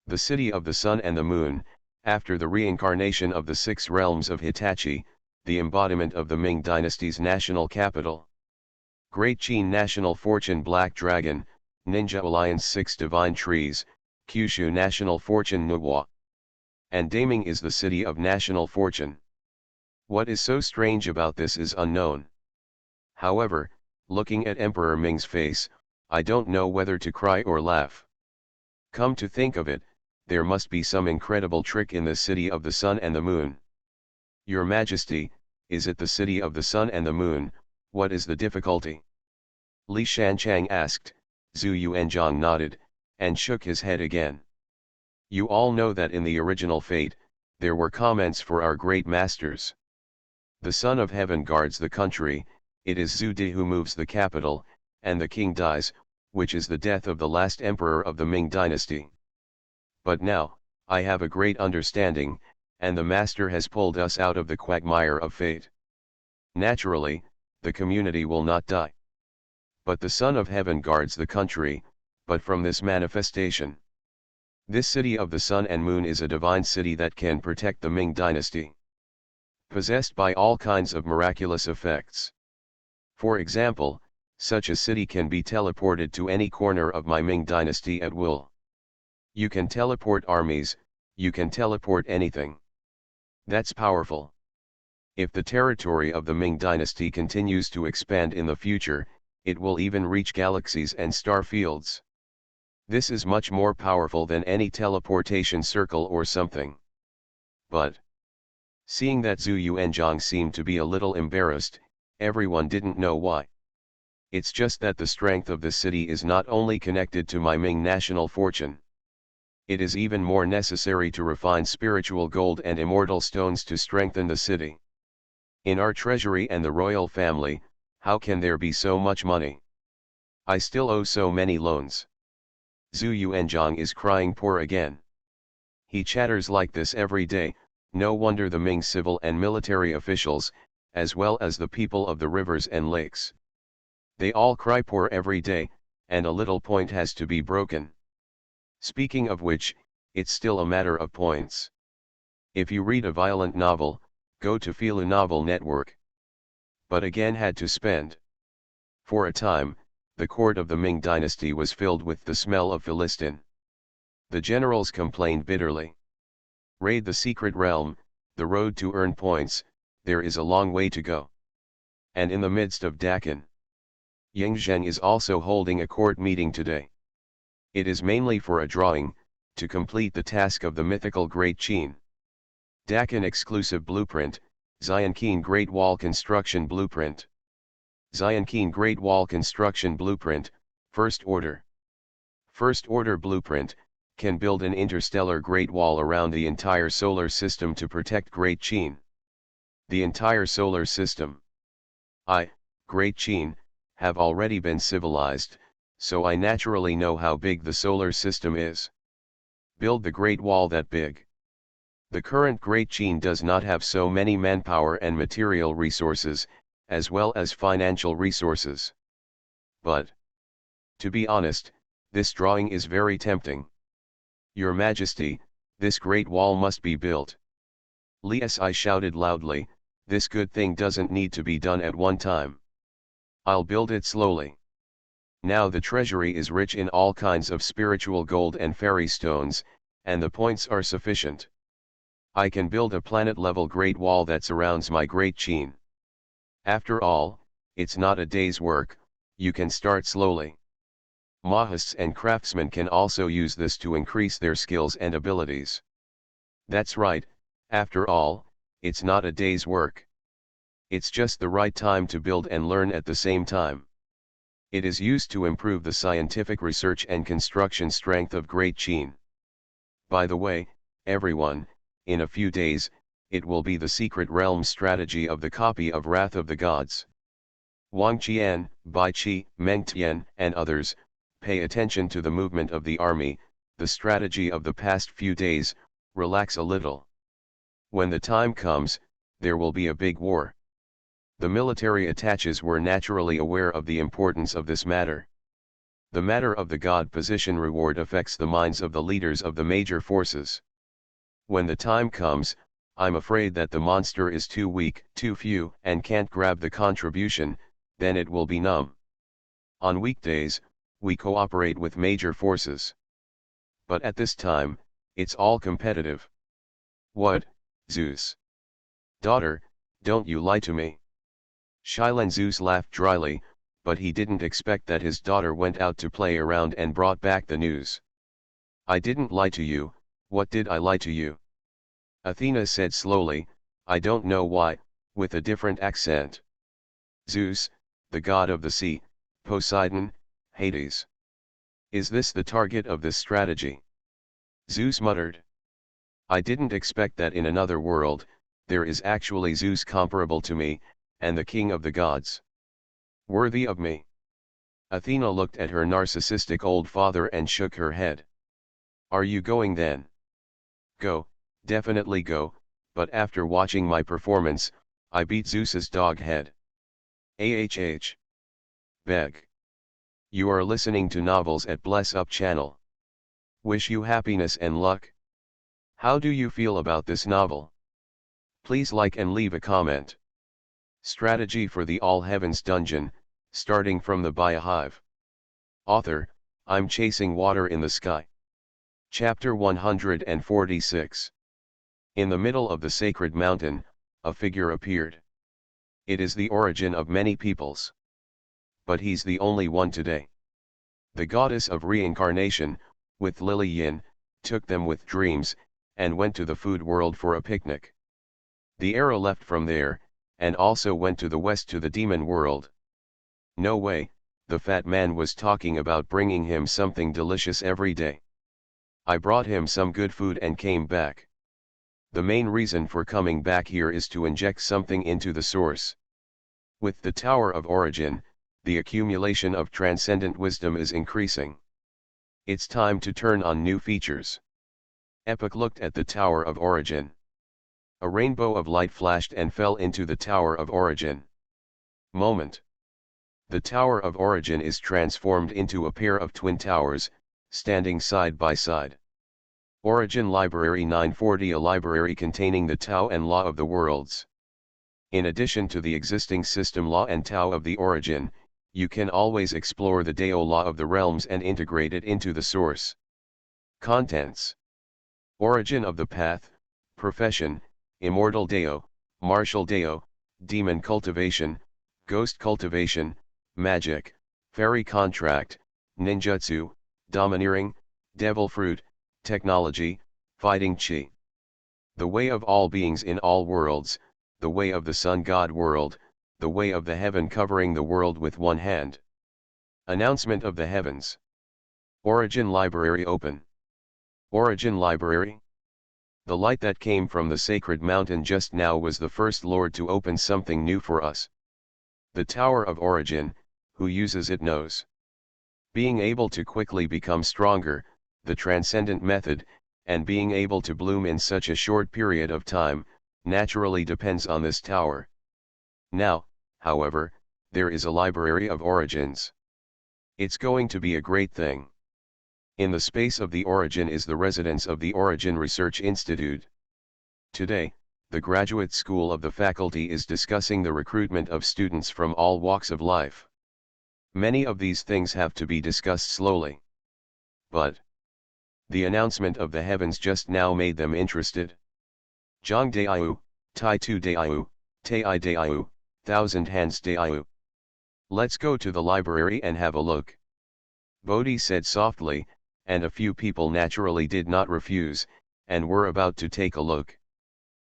The city of the sun and the moon, after the reincarnation of the 6 realms of Hitachi, the embodiment of the Ming dynasty's national capital. Great Qin National Fortune Black Dragon, Ninja Alliance 6 Divine Trees, Kyushu National Fortune Nuwa. And Daming is the city of national fortune. What is so strange about this is unknown. However, looking at Emperor Ming's face, I don't know whether to cry or laugh. Come to think of it, there must be some incredible trick in the city of the sun and the moon. Your Majesty, is it the city of the sun and the moon? What is the difficulty? Li Shanchang asked. Zhu Yuanzhang nodded, and shook his head again. You all know that in the original fate, there were comments for our great masters. The Son of Heaven guards the country, it is Zhu Di who moves the capital, and the king dies, which is the death of the last emperor of the Ming dynasty. But now, I have a great understanding, and the master has pulled us out of the quagmire of fate. Naturally, the community will not die. But the Son of Heaven guards the country, but from this manifestation. This city of the sun and moon is a divine city that can protect the Ming dynasty. Possessed by all kinds of miraculous effects. For example, such a city can be teleported to any corner of my Ming dynasty at will. You can teleport armies, you can teleport anything. That's powerful. If the territory of the Ming dynasty continues to expand in the future, it will even reach galaxies and star fields. This is much more powerful than any teleportation circle or something. But, seeing that Zhu Yuanzhang seemed to be a little embarrassed, everyone didn't know why. It's just that the strength of the city is not only connected to my Ming national fortune. It is even more necessary to refine spiritual gold and immortal stones to strengthen the city. In our treasury and the royal family, how can there be so much money? I still owe so many loans. Zhu Yuanzhang is crying poor again. He chatters like this every day. No wonder the Ming civil and military officials, as well as the people of the rivers and lakes, they all cry poor every day, and a little point has to be broken. Speaking of which, it's still a matter of points. If you read a violent novel, go to Filu Novel Network. But again had to spend. For a time, the court of the Ming dynasty was filled with the smell of Philistine. The generals complained bitterly. Raid the secret realm, the road to earn points, there is a long way to go. And in the midst of Dakan, Yingzheng is also holding a court meeting today. It is mainly for a drawing, to complete the task of the mythical Great Qin. Dakan exclusive blueprint, Xianqin Great Wall construction blueprint. Xianqin Great Wall construction blueprint, first order. First order blueprint, can build an interstellar Great Wall around the entire solar system to protect Great Qin. The entire solar system. Great Qin, have already been civilized, so I naturally know how big the solar system is. Build the Great Wall that big. The current Great Qin does not have so many manpower and material resources, as well as financial resources. But, to be honest, this drawing is very tempting. Your Majesty, this Great Wall must be built. I shouted loudly, this good thing doesn't need to be done at one time. I'll build it slowly. Now the treasury is rich in all kinds of spiritual gold and fairy stones, and the points are sufficient. I can build a planet-level Great Wall that surrounds my Great Qin. After all, it's not a day's work, you can start slowly. Mahists and craftsmen can also use this to increase their skills and abilities. That's right, after all, it's not a day's work. It's just the right time to build and learn at the same time. It is used to improve the scientific research and construction strength of Great Qin. By the way, everyone, in a few days, it will be the secret realm strategy of the copy of Wrath of the Gods. Wang Qian, Bai Qi, Meng Tian, and others, pay attention to the movement of the army, the strategy of the past few days, relax a little. When the time comes, there will be a big war. The military attaches were naturally aware of the importance of this matter. The matter of the god position reward affects the minds of the leaders of the major forces. When the time comes, I'm afraid that the monster is too weak, too few, and can't grab the contribution, then it will be numb. On weekdays, we cooperate with major forces. But at this time, it's all competitive. What, Zeus? Daughter, don't you lie to me. Shilan Zeus laughed dryly, but he didn't expect that his daughter went out to play around and brought back the news. I didn't lie to you, what did I lie to you? Athena said slowly, I don't know why, with a different accent. Zeus, the god of the sea, Poseidon, Hades. Is this the target of this strategy? Zeus muttered. I didn't expect that in another world, there is actually Zeus comparable to me, and the king of the gods. Worthy of me. Athena looked at her narcissistic old father and shook her head. Are you going then? Go, definitely go, but after watching my performance, I beat Zeus's dog head. Beg. You are listening to novels at Bless Up channel. Wish you happiness and luck. How do you feel about this novel? Please like and leave a comment. Strategy for the All Heavens Dungeon, starting from the Biohive. Author, I'm chasing water in the sky. Chapter 146. In the middle of the sacred mountain, a figure appeared. It is the origin of many peoples. But he's the only one today. The goddess of reincarnation, with Lily Yin, took them with dreams, and went to the food world for a picnic. The arrow left from there, and also went to the west to the demon world. No way, the fat man was talking about bringing him something delicious every day. I brought him some good food and came back. The main reason for coming back here is to inject something into the source. With the Tower of Origin, the accumulation of transcendent wisdom is increasing. It's time to turn on new features. Epoch looked at the Tower of Origin. A rainbow of light flashed and fell into the Tower of Origin. Moment. The Tower of Origin is transformed into a pair of twin towers, standing side by side. Origin Library 940, a library containing the Tao and Law of the worlds. In addition to the existing system law and Tao of the origin, you can always explore the Dao law of the realms and integrate it into the source. Contents. Origin of the path, profession, immortal Dao, martial Dao, demon cultivation, ghost cultivation, magic, fairy contract, ninjutsu, domineering, devil fruit, technology, fighting chi. The way of all beings in all worlds, the way of the sun god world, the way of the heaven covering the world with one hand. Announcement of the heavens. Origin Library open. Origin Library. The light that came from the sacred mountain just now was the first Lord to open something new for us. The Tower of Origin, who uses it knows. Being able to quickly become stronger, the transcendent method, and being able to bloom in such a short period of time, naturally depends on this tower. Now, however, there is a library of origins. It's going to be a great thing. In the space of the origin is the residence of the Origin Research Institute. Today, the graduate school of the faculty is discussing the recruitment of students from all walks of life. Many of these things have to be discussed slowly. But the announcement of the heavens just now made them interested. Zhang Daiyu, Tai Tu Daiyu, Tai Daiyu, Thousand Hands Daiyu. Let's go to the library and have a look. Bodhi said softly, and a few people naturally did not refuse, and were about to take a look.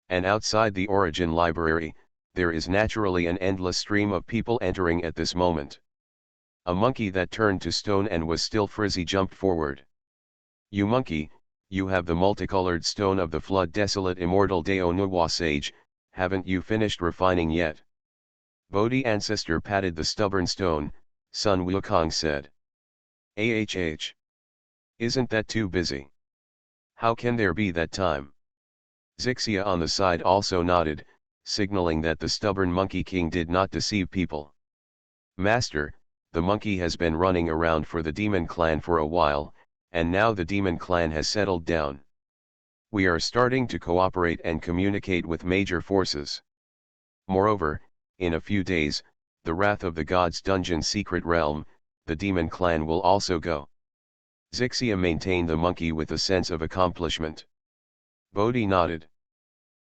And outside the Origin Library, there is naturally an endless stream of people entering at this moment. A monkey that turned to stone and was still frizzy jumped forward. You monkey, you have the multicolored stone of the flood desolate immortal Dao Nuwa sage, haven't you finished refining yet? Bodhi ancestor patted the stubborn stone, Sun Wukong said. Ahh. Isn't that too busy? How can there be that time? Zixia on the side also nodded, signaling that the stubborn monkey king did not deceive people. Master, the monkey has been running around for the demon clan for a while, and now the demon clan has settled down. We are starting to cooperate and communicate with major forces. Moreover, in a few days, the Wrath of the Gods dungeon secret realm, the demon clan will also go. Zixia maintained the monkey with a sense of accomplishment. Bodhi nodded.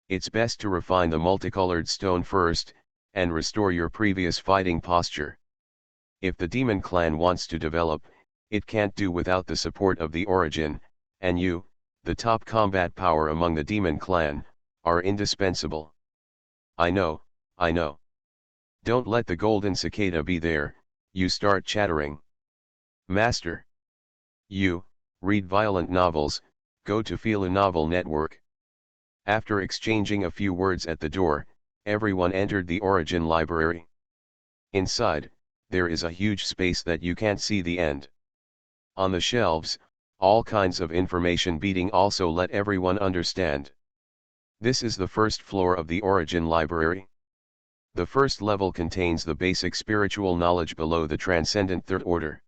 It's best to refine the multicolored stone first, and restore your previous fighting posture. If the demon clan wants to develop, it can't do without the support of the origin, and you, the top combat power among the demon clan, are indispensable. I know, I know. Don't let the golden cicada be there, you start chattering. Master. You, read violent novels, go to Fila Novel Network. After exchanging a few words at the door, everyone entered the Origin Library. Inside, there is a huge space that you can't see the end. On the shelves, all kinds of information beating also let everyone understand. This is the first floor of the Origin Library. The first level contains the basic spiritual knowledge below the transcendent third order.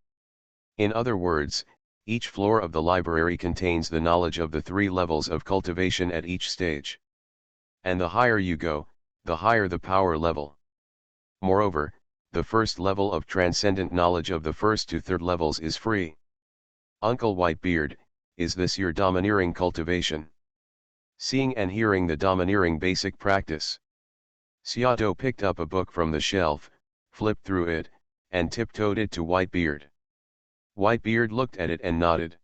In other words, each floor of the library contains the knowledge of the 3 levels of cultivation at each stage. And the higher you go, the higher the power level. Moreover, the first level of transcendent knowledge of the first to third levels is free. Uncle Whitebeard, is this your domineering cultivation? Seeing and hearing the domineering basic practice. Seato picked up a book from the shelf, flipped through it, and tiptoed it to Whitebeard. Whitebeard looked at it and nodded.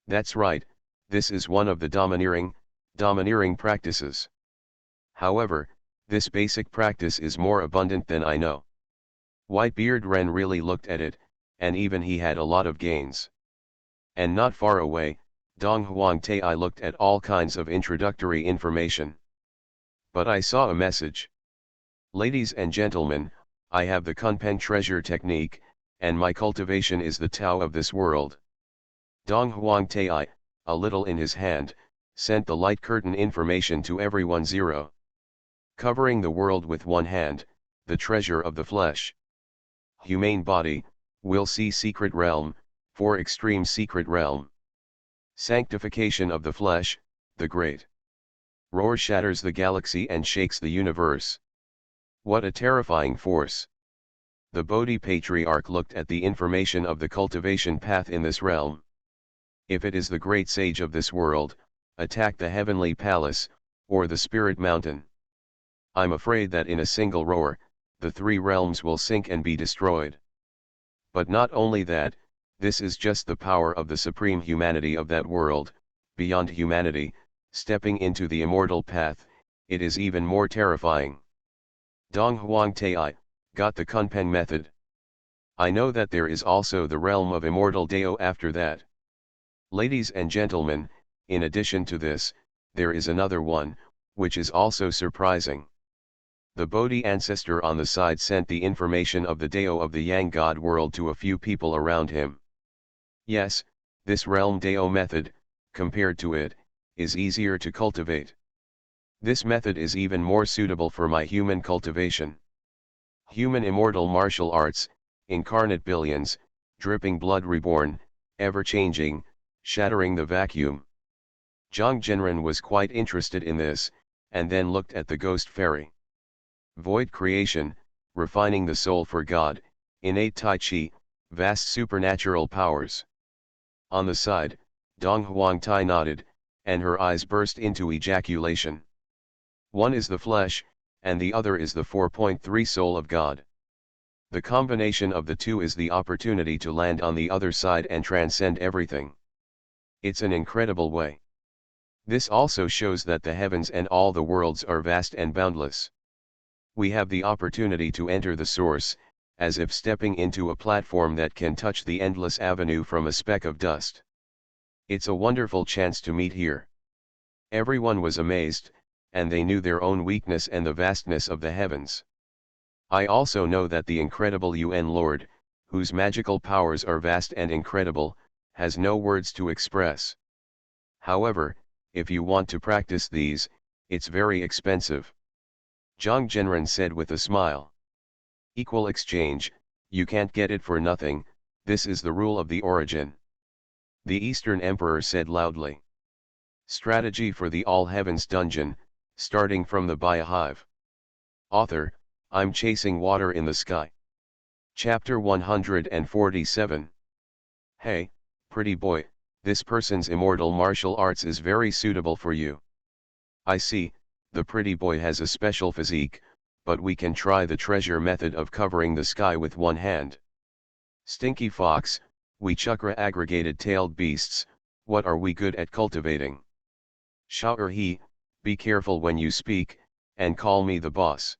That's right, this is one of the domineering practices. However, this basic practice is more abundant than I know. Whitebeard Ren really looked at it, and even he had a lot of gains. And not far away, Dong Huang Tai looked at all kinds of introductory information. But I saw a message. Ladies and gentlemen, I have the Kunpeng treasure technique, and my cultivation is the Tao of this world. Dong Huang Tai, a little in his hand, sent the light curtain information to everyone. 0. Covering the world with one hand, the treasure of the flesh. Humane body, will see secret realm, for extreme secret realm. Sanctification of the flesh, the great roar shatters the galaxy and shakes the universe. What a terrifying force! The Bodhi patriarch looked at the information of the cultivation path in this realm. If it is the great sage of this world, attack the heavenly palace, or the spirit mountain. I'm afraid that in a single roar, the 3 realms will sink and be destroyed. But not only that, this is just the power of the supreme humanity of that world, beyond humanity, stepping into the immortal path, it is even more terrifying. Dong Huang Tai, got the Kunpeng method. I know that there is also the realm of immortal Dao after that. Ladies and gentlemen, in addition to this, there is another one, which is also surprising. The Bodhi ancestor on the side sent the information of the Dao of the Yang God world to a few people around him. Yes, this realm Dao method, compared to it, is easier to cultivate. This method is even more suitable for my human cultivation. Human immortal martial arts, incarnate billions, dripping blood reborn, ever-changing, shattering the vacuum. Zhang Zhenren was quite interested in this, and then looked at the ghost fairy. Void creation, refining the soul for God, innate Tai Chi, vast supernatural powers. On the side, Dong Huang Tai nodded, and her eyes burst into ejaculation. One is the flesh, and the other is the 4.3 soul of God. The combination of the two is the opportunity to land on the other side and transcend everything. It's an incredible way. This also shows that the heavens and all the worlds are vast and boundless. We have the opportunity to enter the source, as if stepping into a platform that can touch the endless avenue from a speck of dust. It's a wonderful chance to meet here. Everyone was amazed, and they knew their own weakness and the vastness of the heavens. I also know that the incredible UN Lord, whose magical powers are vast and incredible, has no words to express. However, if you want to practice these, it's very expensive. Zhang Zhenren said with a smile. Equal exchange, you can't get it for nothing, this is the rule of the origin. The Eastern Emperor said loudly. Strategy for the All Heavens Dungeon, starting from the Biohive. Author, I'm chasing water in the sky. Chapter 147. Hey, pretty boy, this person's immortal martial arts is very suitable for you. I see, the pretty boy has a special physique, but we can try the treasure method of covering the sky with one hand. Stinky fox, we chakra aggregated tailed beasts, what are we good at cultivating? He, be careful when you speak, and call me the boss.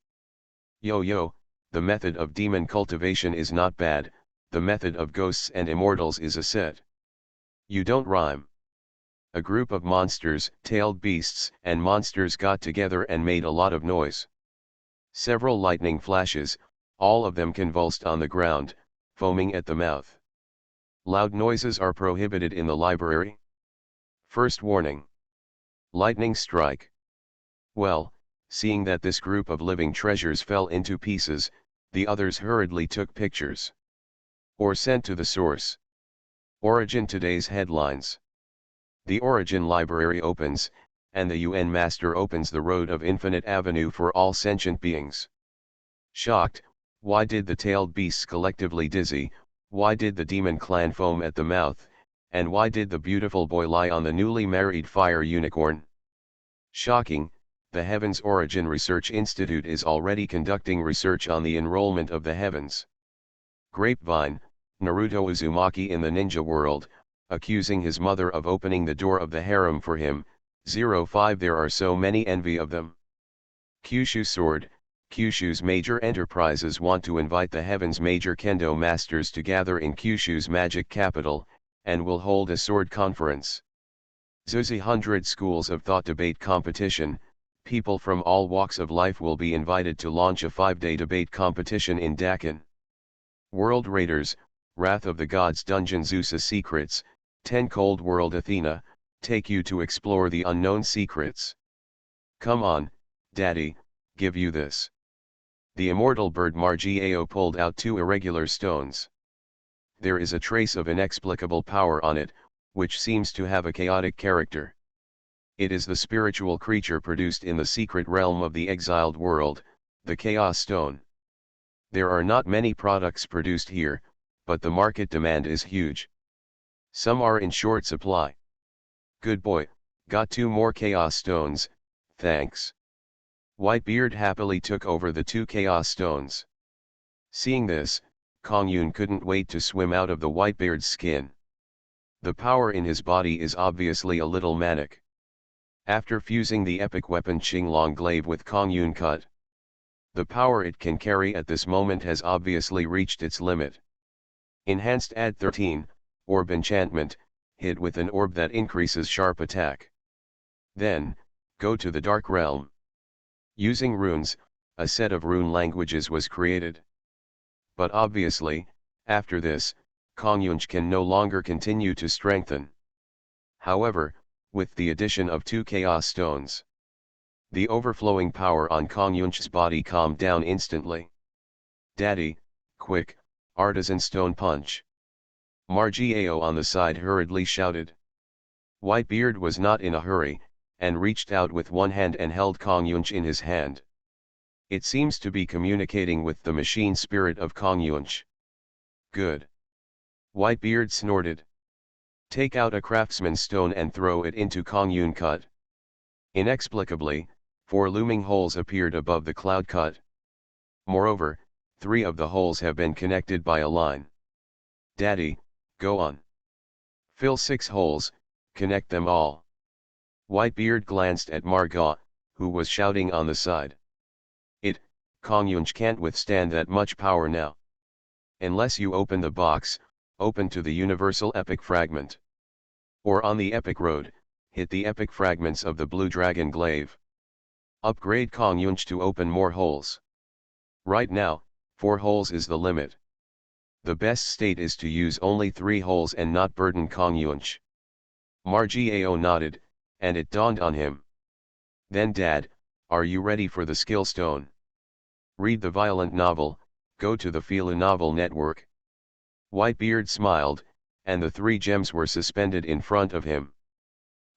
Yo, the method of demon cultivation is not bad, the method of ghosts and immortals is a set. You don't rhyme. A group of monsters, tailed beasts and monsters got together and made a lot of noise. Several lightning flashes, all of them convulsed on the ground, foaming at the mouth. Loud noises are prohibited in the library. First warning. Lightning strike. Well, seeing that this group of living treasures fell into pieces, the others hurriedly took pictures. Or sent to the source. Origin today's headlines. The Origin Library opens, and the UN Master opens the road of infinite avenue for all sentient beings. Shocked, why did the tailed beasts collectively dizzy, why did the demon clan foam at the mouth, and why did the beautiful boy lie on the newly married fire unicorn? Shocking, the Heavens Origin Research Institute is already conducting research on the enrollment of the heavens. Grapevine, Naruto Uzumaki in the ninja world, accusing his mother of opening the door of the harem for him. 05 There are so many envy of them. Kyushu Sword, Kyushu's major enterprises want to invite the Heavens major kendo masters to gather in Kyushu's magic capital, and will hold a sword conference. Zuzi 100 Schools of Thought Debate Competition. People from all walks of life will be invited to launch a 5-day debate competition in Dakin. World Raiders, Wrath of the Gods Dungeon Zeus's Secrets, 10 Cold World Athena, take you to explore the unknown secrets. Come on, Daddy, give you this. The immortal bird Margao pulled out 2 irregular stones. There is a trace of inexplicable power on it, which seems to have a chaotic character. It is the spiritual creature produced in the secret realm of the exiled world, the Chaos Stone. There are not many products produced here, but the market demand is huge. Some are in short supply. Good boy, got 2 more Chaos Stones, thanks. Whitebeard happily took over the 2 Chaos Stones. Seeing this, Kongyun couldn't wait to swim out of the Whitebeard's skin. The power in his body is obviously a little manic. After fusing the epic weapon Qinglong Glaive with Kongyun Cut, the power it can carry at this moment has obviously reached its limit. Enhanced Add 13, Orb Enchantment, hit with an orb that increases sharp attack. Then, go to the Dark Realm. Using runes, a set of rune languages was created. But obviously, after this, Kongyunch can no longer continue to strengthen. However, with the addition of 2 Chaos Stones, the overflowing power on Kongyunch's body calmed down instantly. Daddy, quick, Artisan Stone Punch. Margao on the side hurriedly shouted. Whitebeard was not in a hurry, and reached out with one hand and held Kongyunch in his hand. It seems to be communicating with the machine spirit of Kongyunch. Good. Whitebeard snorted. Take out a craftsman's stone and throw it into Kongyun Cut. Inexplicably, 4 looming holes appeared above the cloud cut. Moreover, 3 of the holes have been connected by a line. Daddy, go on. Fill 6 holes, connect them all. Whitebeard glanced at Marga, who was shouting on the side. Kongyunch can't withstand that much power now. Unless you open the box, open to the universal epic fragment. Or on the epic road, hit the epic fragments of the Blue Dragon Glaive. Upgrade Kongyunch to open more holes. Right now, 4 holes is the limit. The best state is to use only 3 holes and not burden Kongyunch. Margao nodded, and it dawned on him. Then Dad, are you ready for the skill stone? Read the violent novel, go to the Fila Novel Network. Whitebeard smiled, and the 3 gems were suspended in front of him.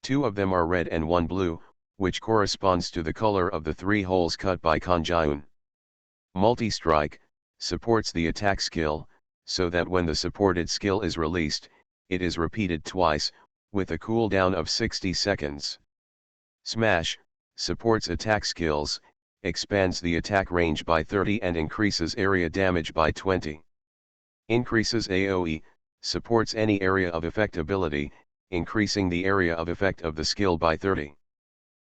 2 of them are red and 1 blue, which corresponds to the color of the 3 holes cut by Kongyun. Multi-strike, supports the attack skill, so that when the supported skill is released, it is repeated twice, with a cooldown of 60 seconds. Smash, supports attack skills, expands the attack range by 30 and increases area damage by 20. Increases AoE, supports any area of effect ability, increasing the area of effect of the skill by 30.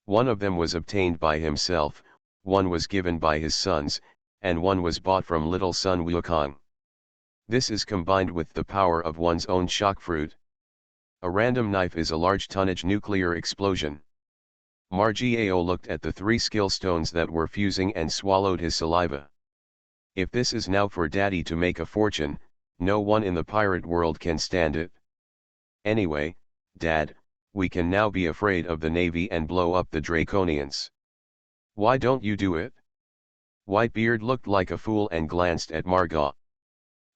One of them was obtained by himself, one was given by his sons, and one was bought from little son Wukong. This is combined with the power of one's own shock fruit. A random knife is a large tonnage nuclear explosion. Margao looked at the 3 skill stones that were fusing and swallowed his saliva. If this is now for Daddy to make a fortune, no one in the pirate world can stand it. Anyway, Dad, we can now be afraid of the Navy and blow up the Draconians. Why don't you do it? Whitebeard looked like a fool and glanced at Marga.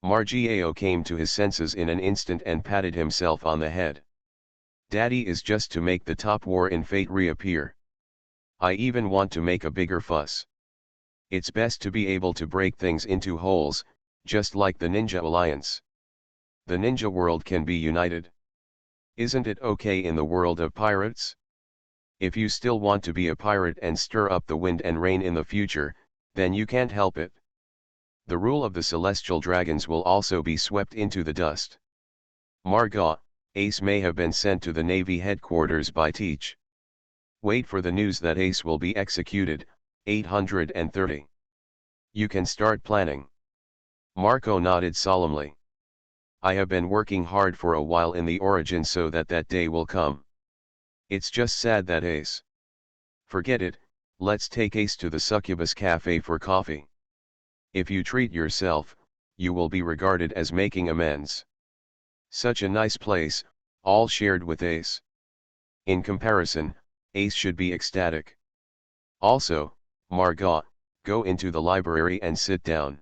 Margao came to his senses in an instant and patted himself on the head. Daddy is just to make the top war in fate reappear. I even want to make a bigger fuss. It's best to be able to break things into holes, just like the Ninja Alliance. The ninja world can be united. Isn't it okay in the world of pirates? If you still want to be a pirate and stir up the wind and rain in the future, then you can't help it. The rule of the celestial dragons will also be swept into the dust. Marga, Ace may have been sent to the Navy headquarters by Teach. Wait for the news that Ace will be executed, 830. You can start planning. Marco nodded solemnly. I have been working hard for a while in the origin so that that day will come. It's just sad that Ace. Forget it, let's take Ace to the Succubus Cafe for coffee. If you treat yourself, you will be regarded as making amends. Such a nice place, all shared with Ace. In comparison, Ace should be ecstatic. Also, Margot, go into the library and sit down.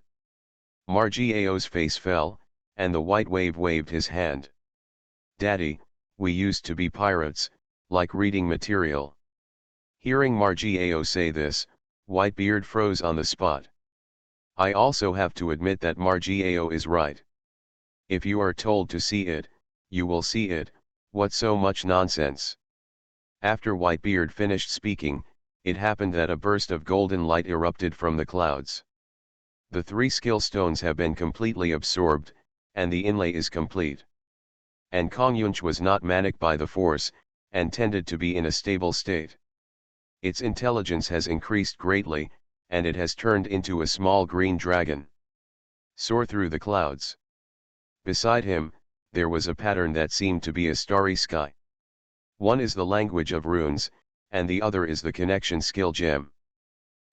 Margio's face fell, and the white wave waved his hand. Daddy, we used to be pirates, like reading material. Hearing Margio say this, Whitebeard froze on the spot. I also have to admit that Margio is right. If you are told to see it, you will see it, what so much nonsense. After Whitebeard finished speaking, it happened that a burst of golden light erupted from the clouds. The 3 skill stones have been completely absorbed, and the inlay is complete. And Kongyunch was not manic by the force, and tended to be in a stable state. Its intelligence has increased greatly, and it has turned into a small green dragon. Soar through the clouds. Beside him, there was a pattern that seemed to be a starry sky. One is the language of runes, and the other is the connection skill gem.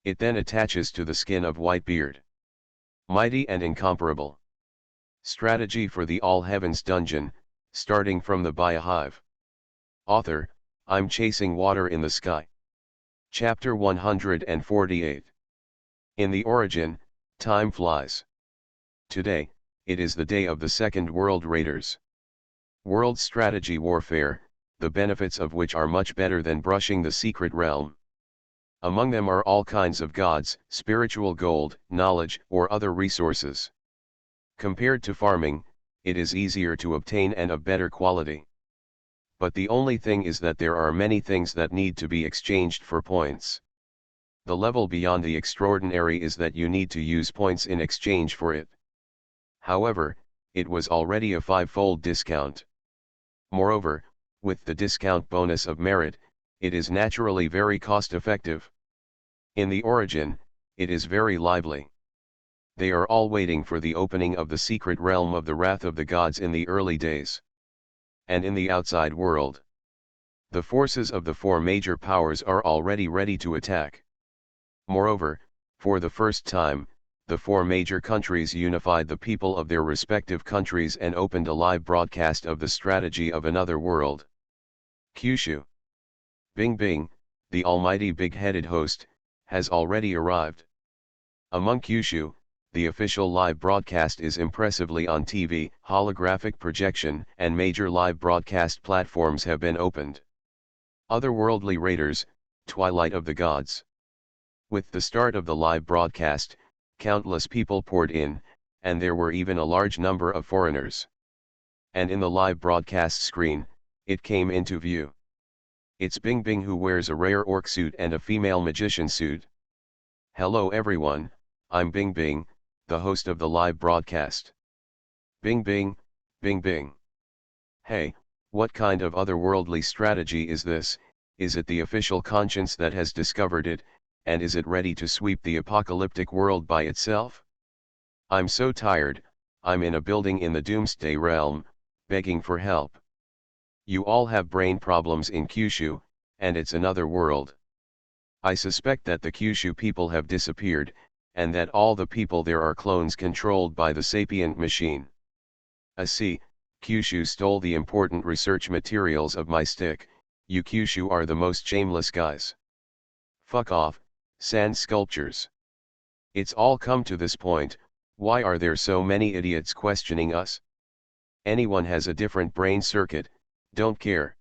It then attaches to the skin of Whitebeard. Mighty and incomparable. Strategy for the All Heavens dungeon, starting from the Biohive. Author, I'm chasing water in the sky. Chapter 148. In the origin, time flies. Today, it is the day of the Second World Raiders. World strategy warfare, the benefits of which are much better than brushing the secret realm. Among them are all kinds of gods, spiritual gold, knowledge, or other resources. Compared to farming, it is easier to obtain and of better quality. But the only thing is that there are many things that need to be exchanged for points. The level beyond the extraordinary is that you need to use points in exchange for it. However, it was already a 5-fold discount. Moreover, with the discount bonus of merit, it is naturally very cost-effective. In the origin, it is very lively. They are all waiting for the opening of the secret realm of the wrath of the gods in the early days. And in the outside world, the forces of the 4 major powers are already ready to attack. Moreover, for the first time, the 4 major countries unified the people of their respective countries and opened a live broadcast of the strategy of another world. Kyushu. Bing Bing, the almighty big-headed host, has already arrived. Among Kyushu, the official live broadcast is impressively on TV, holographic projection, and major live broadcast platforms have been opened. Otherworldly Raiders, Twilight of the Gods. With the start of the live broadcast, countless people poured in, and there were even a large number of foreigners. And in the live broadcast screen, it came into view. It's Bing Bing, who wears a rare orc suit and a female magician suit. Hello everyone, I'm Bing Bing, the host of the live broadcast. Bing Bing, Bing Bing. Hey, what kind of otherworldly strategy is this? Is it the official conscience that has discovered it, and is it ready to sweep the apocalyptic world by itself? I'm so tired, I'm in a building in the doomsday realm, begging for help. You all have brain problems in Kyushu, and it's another world. I suspect that the Kyushu people have disappeared, and that all the people there are clones controlled by the sapient machine. See, Kyushu stole the important research materials of my stick. You Kyushu are the most shameless guys. Fuck off, sand sculptures. It's all come to this point, why are there so many idiots questioning us? Anyone has a different brain circuit, don't care.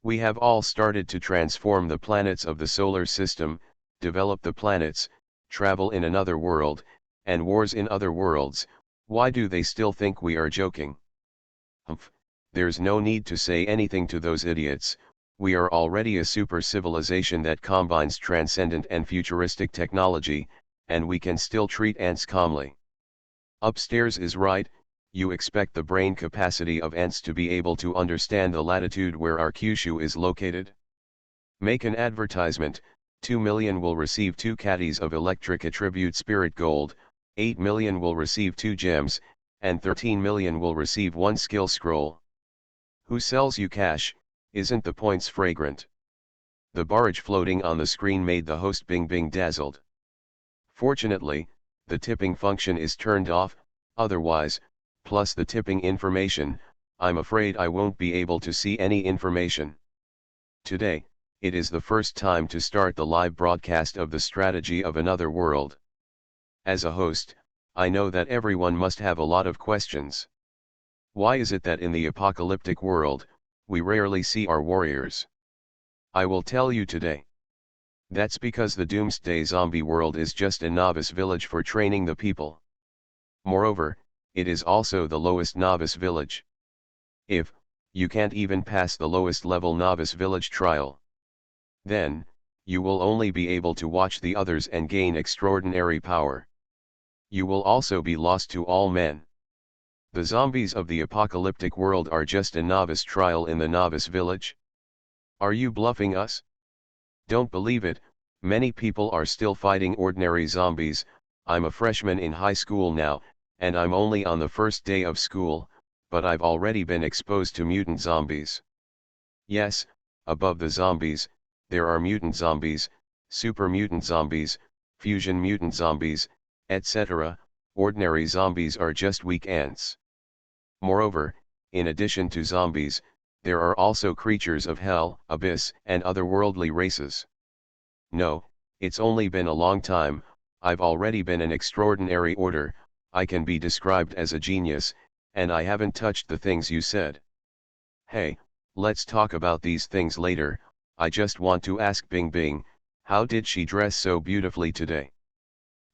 We have all started to transform the planets of the solar system, develop the planets, travel in another world, and wars in other worlds. Why do they still think we are joking? Humph, there's no need to say anything to those idiots. We are already a super civilization that combines transcendent and futuristic technology, and we can still treat ants calmly. Upstairs is right, you expect the brain capacity of ants to be able to understand the latitude where our Kyushu is located? Make an advertisement. 2 million will receive 2 caddies of electric attribute spirit gold, 8 million will receive 2 gems, and 13 million will receive 1 skill scroll. Who sells you cash? Isn't the points fragrant? The barrage floating on the screen made the host Bing Bing dazzled. Fortunately, the tipping function is turned off, otherwise, plus the tipping information, I'm afraid I won't be able to see any information. Today, it is the first time to start the live broadcast of the strategy of another world. As a host, I know that everyone must have a lot of questions. Why is it that in the apocalyptic world, we rarely see our warriors? I will tell you today. That's because the doomsday zombie world is just a novice village for training the people. Moreover, it is also the lowest novice village. If you can't even pass the lowest level novice village trial, then you will only be able to watch the others and gain extraordinary power. You will also be lost to all men. The zombies of the apocalyptic world are just a novice trial in the novice village. Are you bluffing us? Don't believe it, many people are still fighting ordinary zombies. I'm a freshman in high school now, and I'm only on the first day of school, but I've already been exposed to mutant zombies. Yes, above the zombies, there are mutant zombies, super mutant zombies, fusion mutant zombies, etc. Ordinary zombies are just weak ants. Moreover, in addition to zombies, there are also creatures of hell, abyss, and otherworldly races. No, it's only been a long time, I've already been an extraordinary order, I can be described as a genius, and I haven't touched the things you said. Hey, let's talk about these things later. I just want to ask Bing Bing, how did she dress so beautifully today?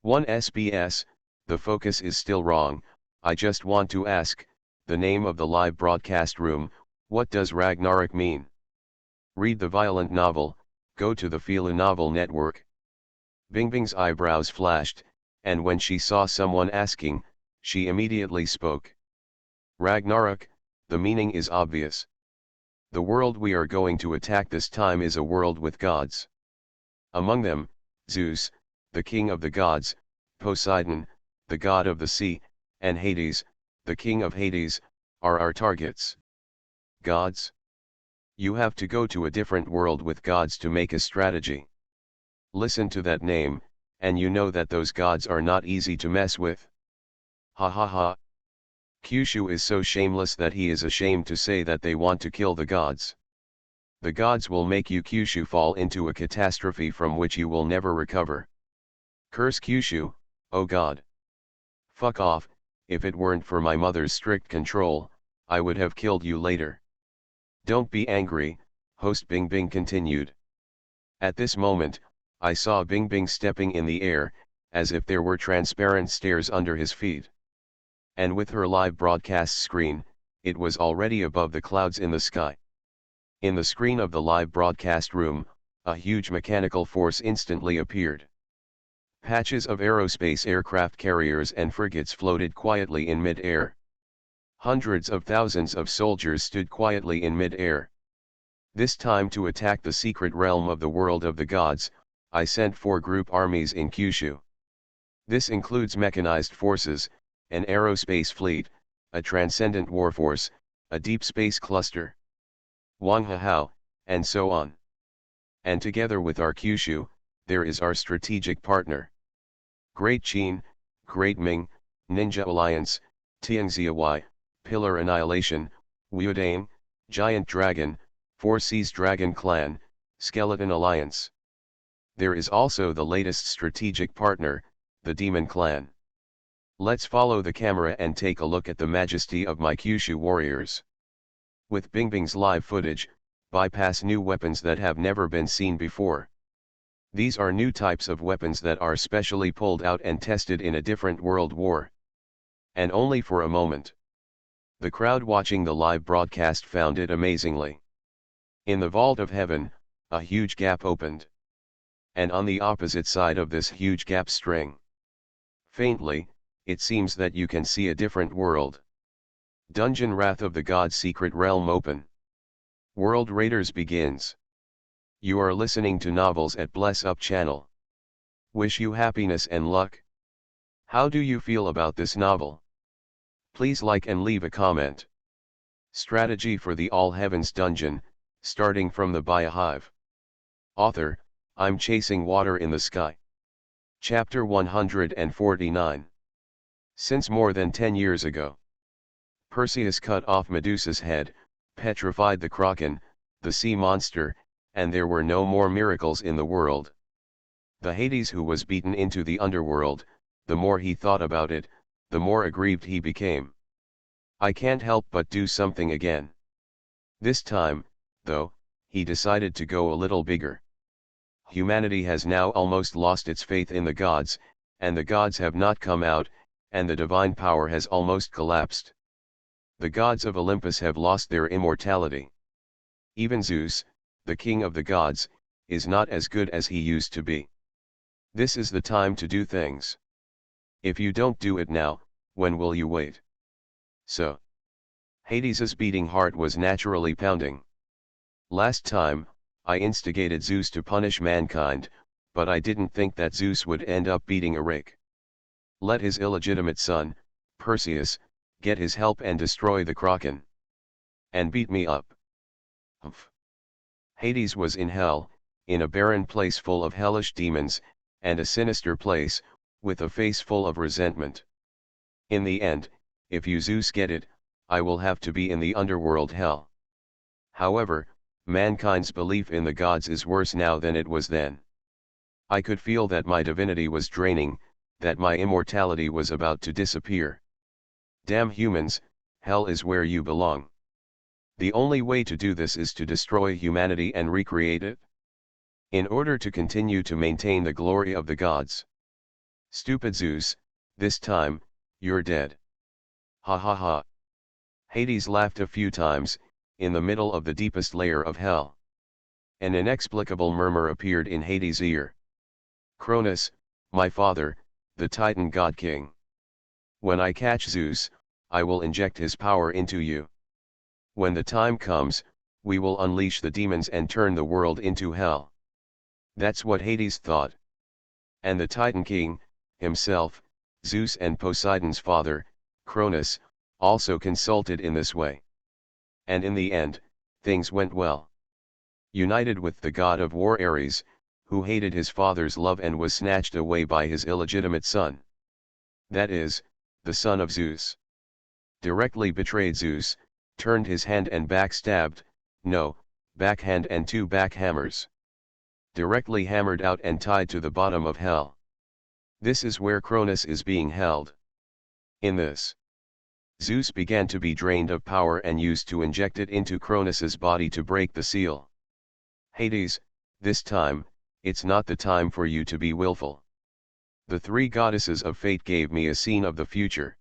1 SBS, the focus is still wrong. I just want to ask, the name of the live broadcast room, what does Ragnarok mean? Read the violent novel, go to the Fila Novel Network. Bing Bing's eyebrows flashed, and when she saw someone asking, she immediately spoke. Ragnarok, the meaning is obvious. The world we are going to attack this time is a world with gods. Among them, Zeus, the king of the gods, Poseidon, the god of the sea, and Hades, the king of Hades, are our targets. Gods? You have to go to a different world with gods to make a strategy. Listen to that name, and you know that those gods are not easy to mess with. Ha ha ha. Kyushu is so shameless that he is ashamed to say that they want to kill the gods. The gods will make you Kyushu fall into a catastrophe from which you will never recover. Curse Kyushu, oh god. Fuck off, if it weren't for my mother's strict control, I would have killed you later. Don't be angry, host Bing Bing continued. At this moment, I saw Bing Bing stepping in the air, as if there were transparent stairs under his feet. And with her live broadcast screen, it was already above the clouds in the sky. In the screen of the live broadcast room, a huge mechanical force instantly appeared. Patches of aerospace aircraft carriers and frigates floated quietly in mid-air. Hundreds of thousands of soldiers stood quietly in mid-air. This time to attack the secret realm of the world of the gods, I sent 4 group armies in Kyushu. This includes mechanized forces, an aerospace fleet, a transcendent warforce, a deep space cluster, Wanghao, and so on. And together with our Kyushu, there is our strategic partner. Great Qin, Great Ming, Ninja Alliance, Tianxiahui, Pillar Annihilation, Wuodane, Giant Dragon, Four Seas Dragon Clan, Skeleton Alliance. There is also the latest strategic partner, the Demon Clan. Let's follow the camera and take a look at the majesty of my Kyushu warriors. With Bing Bing's live footage, bypass new weapons that have never been seen before. These are new types of weapons that are specially pulled out and tested in a different world war. And only for a moment. The crowd watching the live broadcast found it amazingly. In the vault of heaven, a huge gap opened. And on the opposite side of this huge gap string, faintly, it seems that you can see a different world. Dungeon Wrath of the Gods Secret Realm open. World Raiders begins. You are listening to Novels at Bless Up channel. Wish you happiness and luck. How do you feel about this novel? Please like and leave a comment. Strategy for the All Heavens Dungeon, starting from the Biohive. Author, I'm chasing water in the sky. Chapter 149. Since more than 10 years ago, Perseus cut off Medusa's head, petrified the Kraken, the sea monster, and there were no more miracles in the world. The Hades who was beaten into the underworld, the more he thought about it, the more aggrieved he became. I can't help but do something again. This time, though, he decided to go a little bigger. Humanity has now almost lost its faith in the gods, and the gods have not come out, and the divine power has almost collapsed. The gods of Olympus have lost their immortality. Even Zeus, the king of the gods, is not as good as he used to be. This is the time to do things. If you don't do it now, when will you wait? So, Hades's beating heart was naturally pounding. Last time, I instigated Zeus to punish mankind, but I didn't think that Zeus would end up beating a rake. Let his illegitimate son, Perseus, get his help and destroy the Kraken. And beat me up. Humph. Hades was in hell, in a barren place full of hellish demons, and a sinister place, with a face full of resentment. In the end, if you Zeus get it, I will have to be in the underworld hell. However, mankind's belief in the gods is worse now than it was then. I could feel that my divinity was draining, that my immortality was about to disappear. Damn humans, hell is where you belong. The only way to do this is to destroy humanity and recreate it, in order to continue to maintain the glory of the gods. Stupid Zeus, this time, you're dead. Ha ha ha. Hades laughed a few times, in the middle of the deepest layer of hell. An inexplicable murmur appeared in Hades' ear. Cronus, my father, the Titan God King. When I catch Zeus, I will inject his power into you. When the time comes, we will unleash the demons and turn the world into hell. That's what Hades thought. And the Titan King, himself, Zeus and Poseidon's father, Cronus, also consulted in this way. And in the end, things went well. United with the god of war Ares, who hated his father's love and was snatched away by his illegitimate son. That is, the son of Zeus. Directly betrayed Zeus, turned his hand and backstabbed, no, backhand and two backhammers. Directly hammered out and tied to the bottom of hell. This is where Cronus is being held. In this, Zeus began to be drained of power and used to inject it into Cronus's body to break the seal. Hades, this time, it's not the time for you to be willful. The three goddesses of fate gave me a scene of the future.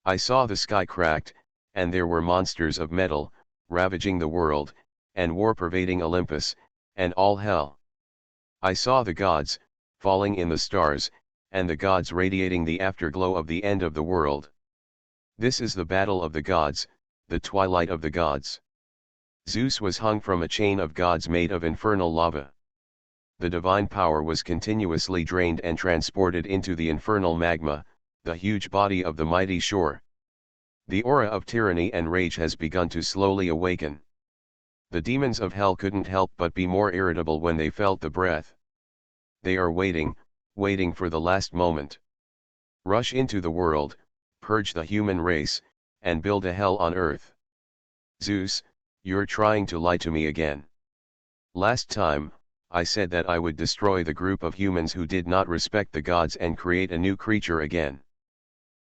I saw the sky cracked, and there were monsters of metal, ravaging the world, and war pervading Olympus, and all hell. I saw the gods, falling in the stars, and the gods radiating the afterglow of the end of the world. This is the battle of the gods, the twilight of the gods. Zeus was hung from a chain of gods made of infernal lava. The divine power was continuously drained and transported into the infernal magma, the huge body of the mighty shore. The aura of tyranny and rage has begun to slowly awaken. The demons of hell couldn't help but be more irritable when they felt the breath. They are waiting, waiting for the last moment. Rush into the world, purge the human race, and build a hell on earth. Zeus, you're trying to lie to me again. Last time, I said that I would destroy the group of humans who did not respect the gods and create a new creature again.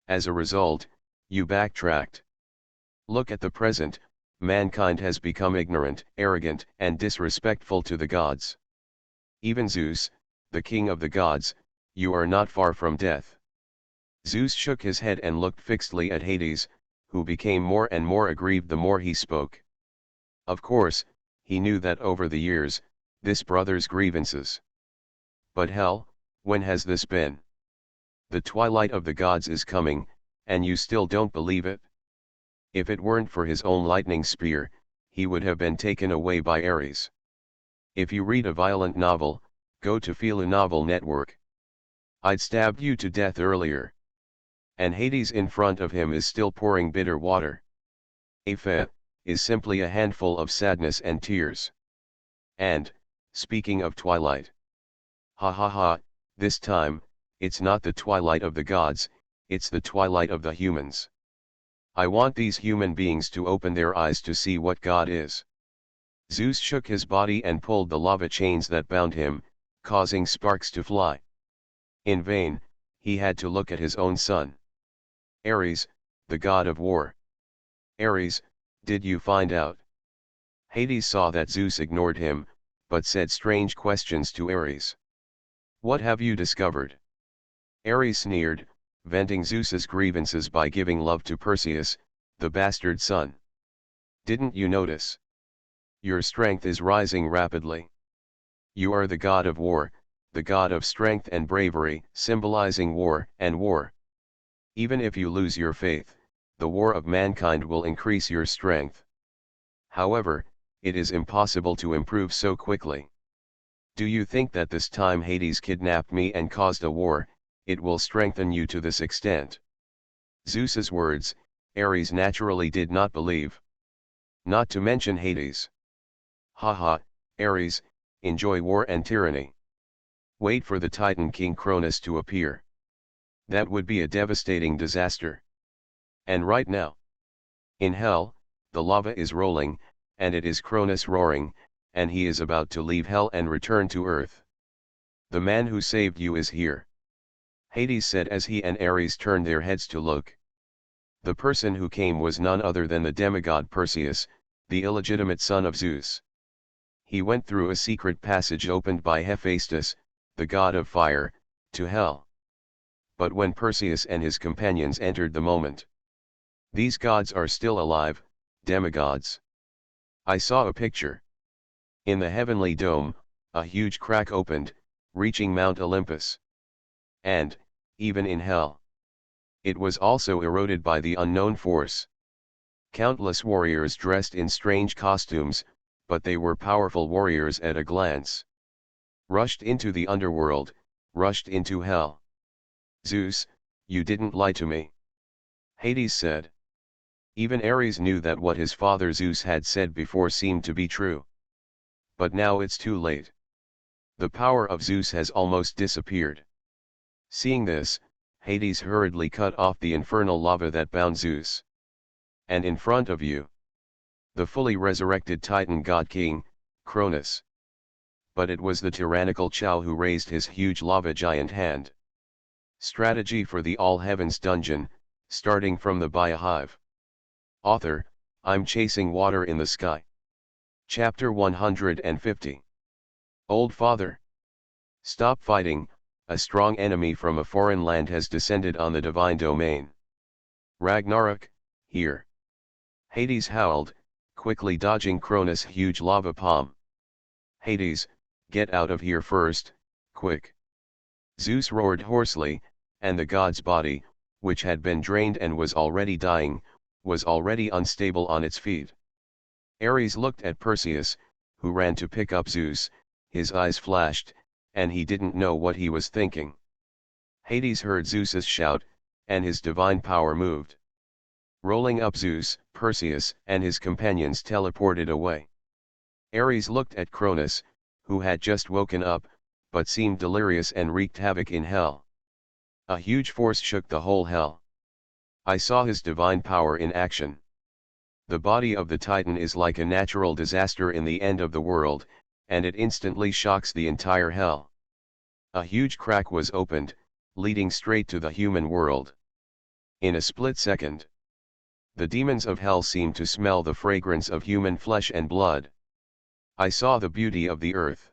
As a result, you backtracked. Look at the present, mankind has become ignorant, arrogant, and disrespectful to the gods. Even Zeus, the king of the gods, you are not far from death. Zeus shook his head and looked fixedly at Hades, who became more and more aggrieved the more he spoke. Of course, he knew that over the years, this brother's grievances. But hell, when has this been? The twilight of the gods is coming, and you still don't believe it? If it weren't for his own lightning spear, he would have been taken away by Ares. If you read a violent novel, go to Philo Novel Network. I'd stabbed you to death earlier. And Hades in front of him is still pouring bitter water. Apha, is simply a handful of sadness and tears. And, speaking of twilight. Ha ha ha, this time, it's not the twilight of the gods, it's the twilight of the humans. I want these human beings to open their eyes to see what God is. Zeus shook his body and pulled the lava chains that bound him, causing sparks to fly. In vain, he had to look at his own son. Ares, the god of war. Ares, did you find out? Hades saw that Zeus ignored him, but said strange questions to Ares. What have you discovered? Ares sneered, venting Zeus's grievances by giving love to Perseus, the bastard son. Didn't you notice? Your strength is rising rapidly. You are the god of war, the god of strength and bravery, symbolizing war and war. Even if you lose your faith, the war of mankind will increase your strength. However, it is impossible to improve so quickly. Do you think that this time Hades kidnapped me and caused a war, it will strengthen you to this extent? Zeus's words, Ares naturally did not believe. Not to mention Hades. Haha, Ares, enjoy war and tyranny. Wait for the Titan King Cronus to appear. That would be a devastating disaster. And right now, in hell, the lava is rolling, and it is Cronus roaring, and he is about to leave hell and return to earth. The man who saved you is here. Hades said as he and Ares turned their heads to look. The person who came was none other than the demigod Perseus, the illegitimate son of Zeus. He went through a secret passage opened by Hephaestus, the god of fire, to hell. But when Perseus and his companions entered the moment, these gods are still alive, demigods. I saw a picture. In the heavenly dome, a huge crack opened, reaching Mount Olympus. And, even in hell, it was also eroded by the unknown force. Countless warriors dressed in strange costumes, but they were powerful warriors at a glance. Rushed into the underworld, rushed into hell. Zeus, you didn't lie to me. Hades said. Even Ares knew that what his father Zeus had said before seemed to be true. But now it's too late. The power of Zeus has almost disappeared. Seeing this, Hades hurriedly cut off the infernal lava that bound Zeus. And in front of you, the fully resurrected Titan god king, Cronus. But it was the tyrannical Chow who raised his huge lava giant hand. Strategy for the All Heavens dungeon, starting from the Biohive. Author, I'm chasing water in the sky. Chapter 150. Old Father. Stop fighting, a strong enemy from a foreign land has descended on the divine domain. Ragnarok, here. Hades howled, quickly dodging Cronus' huge lava palm. Hades, get out of here first, quick. Zeus roared hoarsely, and the god's body, which had been drained and was already dying, was already unstable on its feet. Ares looked at Perseus, who ran to pick up Zeus, his eyes flashed, and he didn't know what he was thinking. Hades heard Zeus's shout, and his divine power moved. Rolling up Zeus, Perseus and his companions teleported away. Ares looked at Cronus, who had just woken up, but seemed delirious and wreaked havoc in hell. A huge force shook the whole hell. I saw his divine power in action. The body of the Titan is like a natural disaster in the end of the world, and it instantly shocks the entire hell. A huge crack was opened, leading straight to the human world. In a split second, the demons of hell seemed to smell the fragrance of human flesh and blood. I saw the beauty of the earth.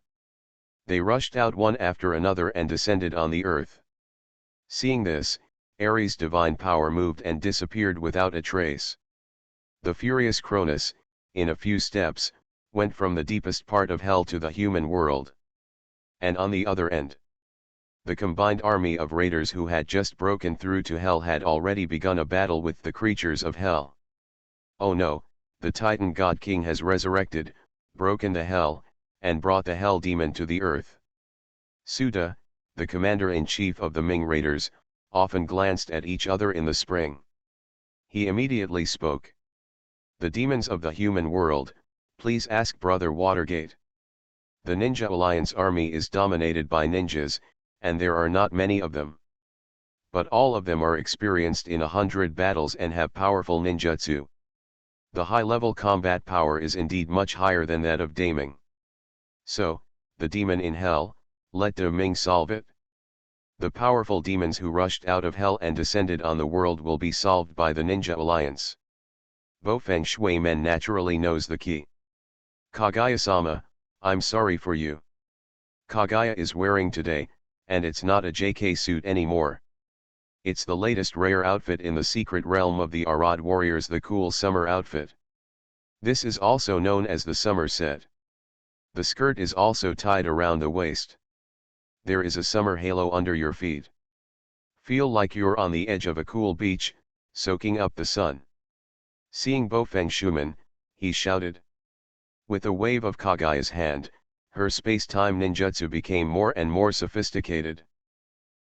They rushed out one after another and descended on the earth. Seeing this, Ares' divine power moved and disappeared without a trace. The furious Cronus, in a few steps, went from the deepest part of hell to the human world. And on the other end, the combined army of raiders who had just broken through to hell had already begun a battle with the creatures of hell. Oh no, the Titan God King has resurrected, broken the hell, and brought the hell demon to the earth. Suda, the commander-in-chief of the Ming raiders, often glanced at each other in the spring. He immediately spoke. The demons of the human world, please ask Brother Watergate. The Ninja Alliance army is dominated by ninjas, and there are not many of them. But all of them are experienced in 100 battles and have powerful ninjutsu. The high-level combat power is indeed much higher than that of Daming. So, the demon in hell, let De Ming solve it. The powerful demons who rushed out of hell and descended on the world will be solved by the Ninja Alliance. Bo Feng Shui Men naturally knows the key. Kaguya-sama, I'm sorry for you. Kaguya is wearing today, and it's not a JK suit anymore. It's the latest rare outfit in the secret realm of the Arad warriors, the cool summer outfit. This is also known as the summer set. The skirt is also tied around the waist. There is a summer halo under your feet. Feel like you're on the edge of a cool beach, soaking up the sun. Seeing Bo Feng Shui, he shouted. With a wave of Kaguya's hand, her space-time ninjutsu became more and more sophisticated.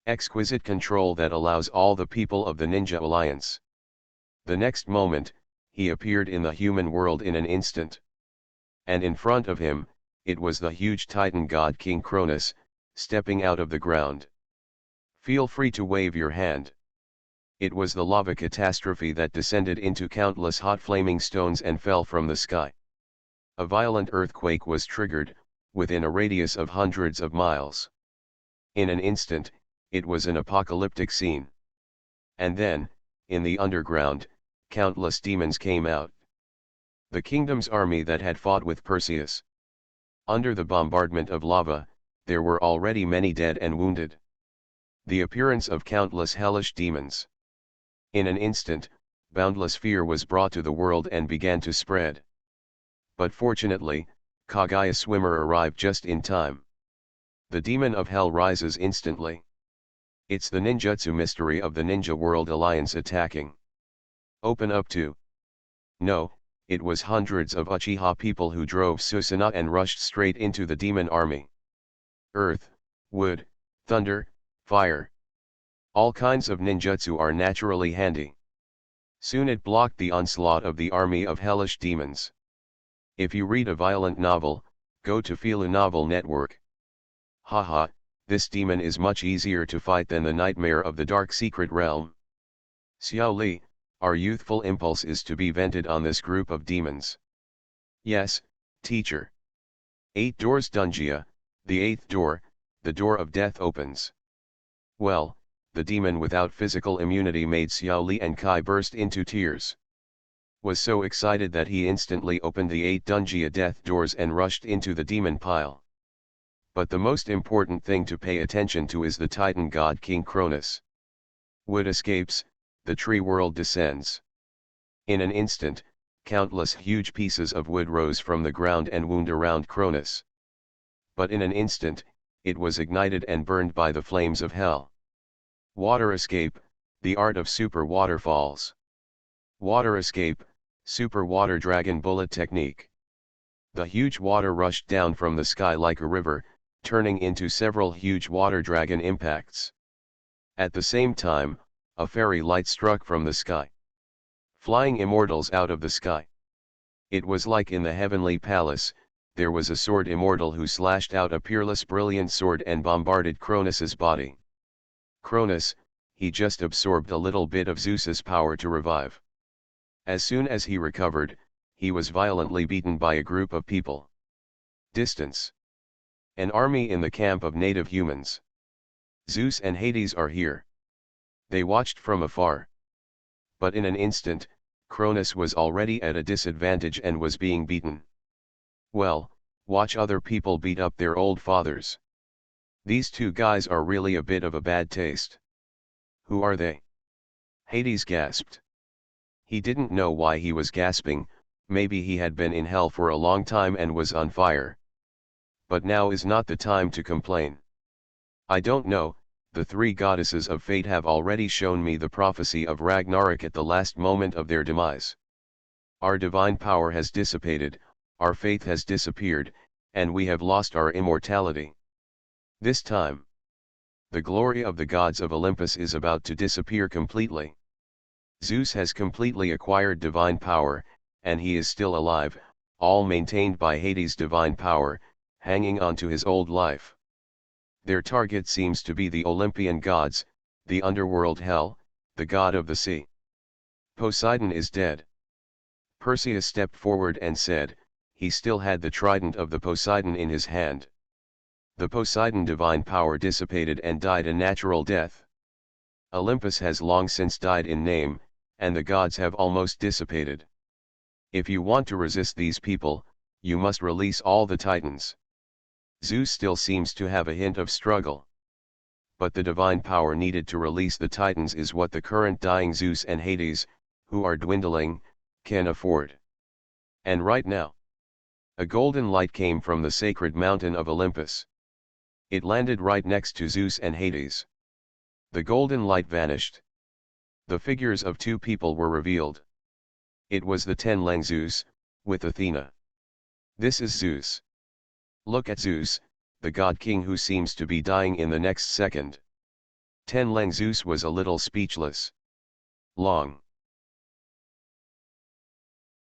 Exquisite control that allows all the people of the Ninja Alliance. The next moment, he appeared in the human world in an instant. And in front of him, it was the huge Titan god King Cronus, stepping out of the ground. Feel free to wave your hand. It was the lava catastrophe that descended into countless hot flaming stones and fell from the sky. A violent earthquake was triggered, within a radius of hundreds of miles. In an instant, it was an apocalyptic scene. And then, in the underground, countless demons came out. The kingdom's army that had fought with Perseus. Under the bombardment of lava, there were already many dead and wounded. The appearance of countless hellish demons. In an instant, boundless fear was brought to the world and began to spread. But fortunately, Kaguya Swimmer arrived just in time. The demon of hell rises instantly. It's the ninjutsu mystery of the Ninja World Alliance attacking. Open up to. No, it was hundreds of Uchiha people who drove Susanoo and rushed straight into the demon army. Earth, wood, thunder, fire. All kinds of ninjutsu are naturally handy. Soon it blocked the onslaught of the army of hellish demons. If you read a violent novel, go to Filu Novel Network. Haha, this demon is much easier to fight than the nightmare of the dark secret realm. Xiao Li, our youthful impulse is to be vented on this group of demons. Yes, teacher. 8 doors Dungia, the 8th door, the door of death opens. Well, the demon without physical immunity made Xiao Li and Kai burst into tears. Was so excited that he instantly opened the 8 Dungia death doors and rushed into the demon pile. But the most important thing to pay attention to is the Titan god King Cronus. Wood escapes, the tree world descends. In an instant, countless huge pieces of wood rose from the ground and wound around Cronus. But in an instant, it was ignited and burned by the flames of hell. Water escape, the art of super waterfalls. Water escape, super water dragon bullet technique. The huge water rushed down from the sky like a river, turning into several huge water dragon impacts. At the same time, a fairy light struck from the sky. Flying immortals out of the sky. It was like in the heavenly palace, there was a sword immortal who slashed out a peerless brilliant sword and bombarded Cronus's body. Cronus, he just absorbed a little bit of Zeus's power to revive. As soon as he recovered, he was violently beaten by a group of people. Distance. An army in the camp of native humans. Zeus and Hades are here. They watched from afar. But in an instant, Cronus was already at a disadvantage and was being beaten. Well, watch other people beat up their old fathers. These two guys are really a bit of a bad taste. Who are they? Hades gasped. He didn't know why he was gasping, maybe he had been in hell for a long time and was on fire. But now is not the time to complain. I don't know, the 3 goddesses of fate have already shown me the prophecy of Ragnarok at the last moment of their demise. Our divine power has dissipated, our faith has disappeared, and we have lost our immortality. This time, the glory of the gods of Olympus is about to disappear completely. Zeus has completely acquired divine power, and he is still alive, all maintained by Hades' divine power, hanging on to his old life. Their target seems to be the Olympian gods, the underworld Hell, the god of the sea. Poseidon is dead. Perseus stepped forward and said, he still had the trident of the Poseidon in his hand. The Poseidon divine power dissipated and died a natural death. Olympus has long since died in name, and the gods have almost dissipated. If you want to resist these people, you must release all the titans. Zeus still seems to have a hint of struggle. But the divine power needed to release the titans is what the current dying Zeus and Hades, who are dwindling, can afford. And right now, a golden light came from the sacred mountain of Olympus. It landed right next to Zeus and Hades. The golden light vanished. The figures of two people were revealed. It was the ten-leng Zeus, with Athena. This is Zeus. Look at Zeus, the god-king who seems to be dying in the next second. Ten-leng Zeus was a little speechless. Long.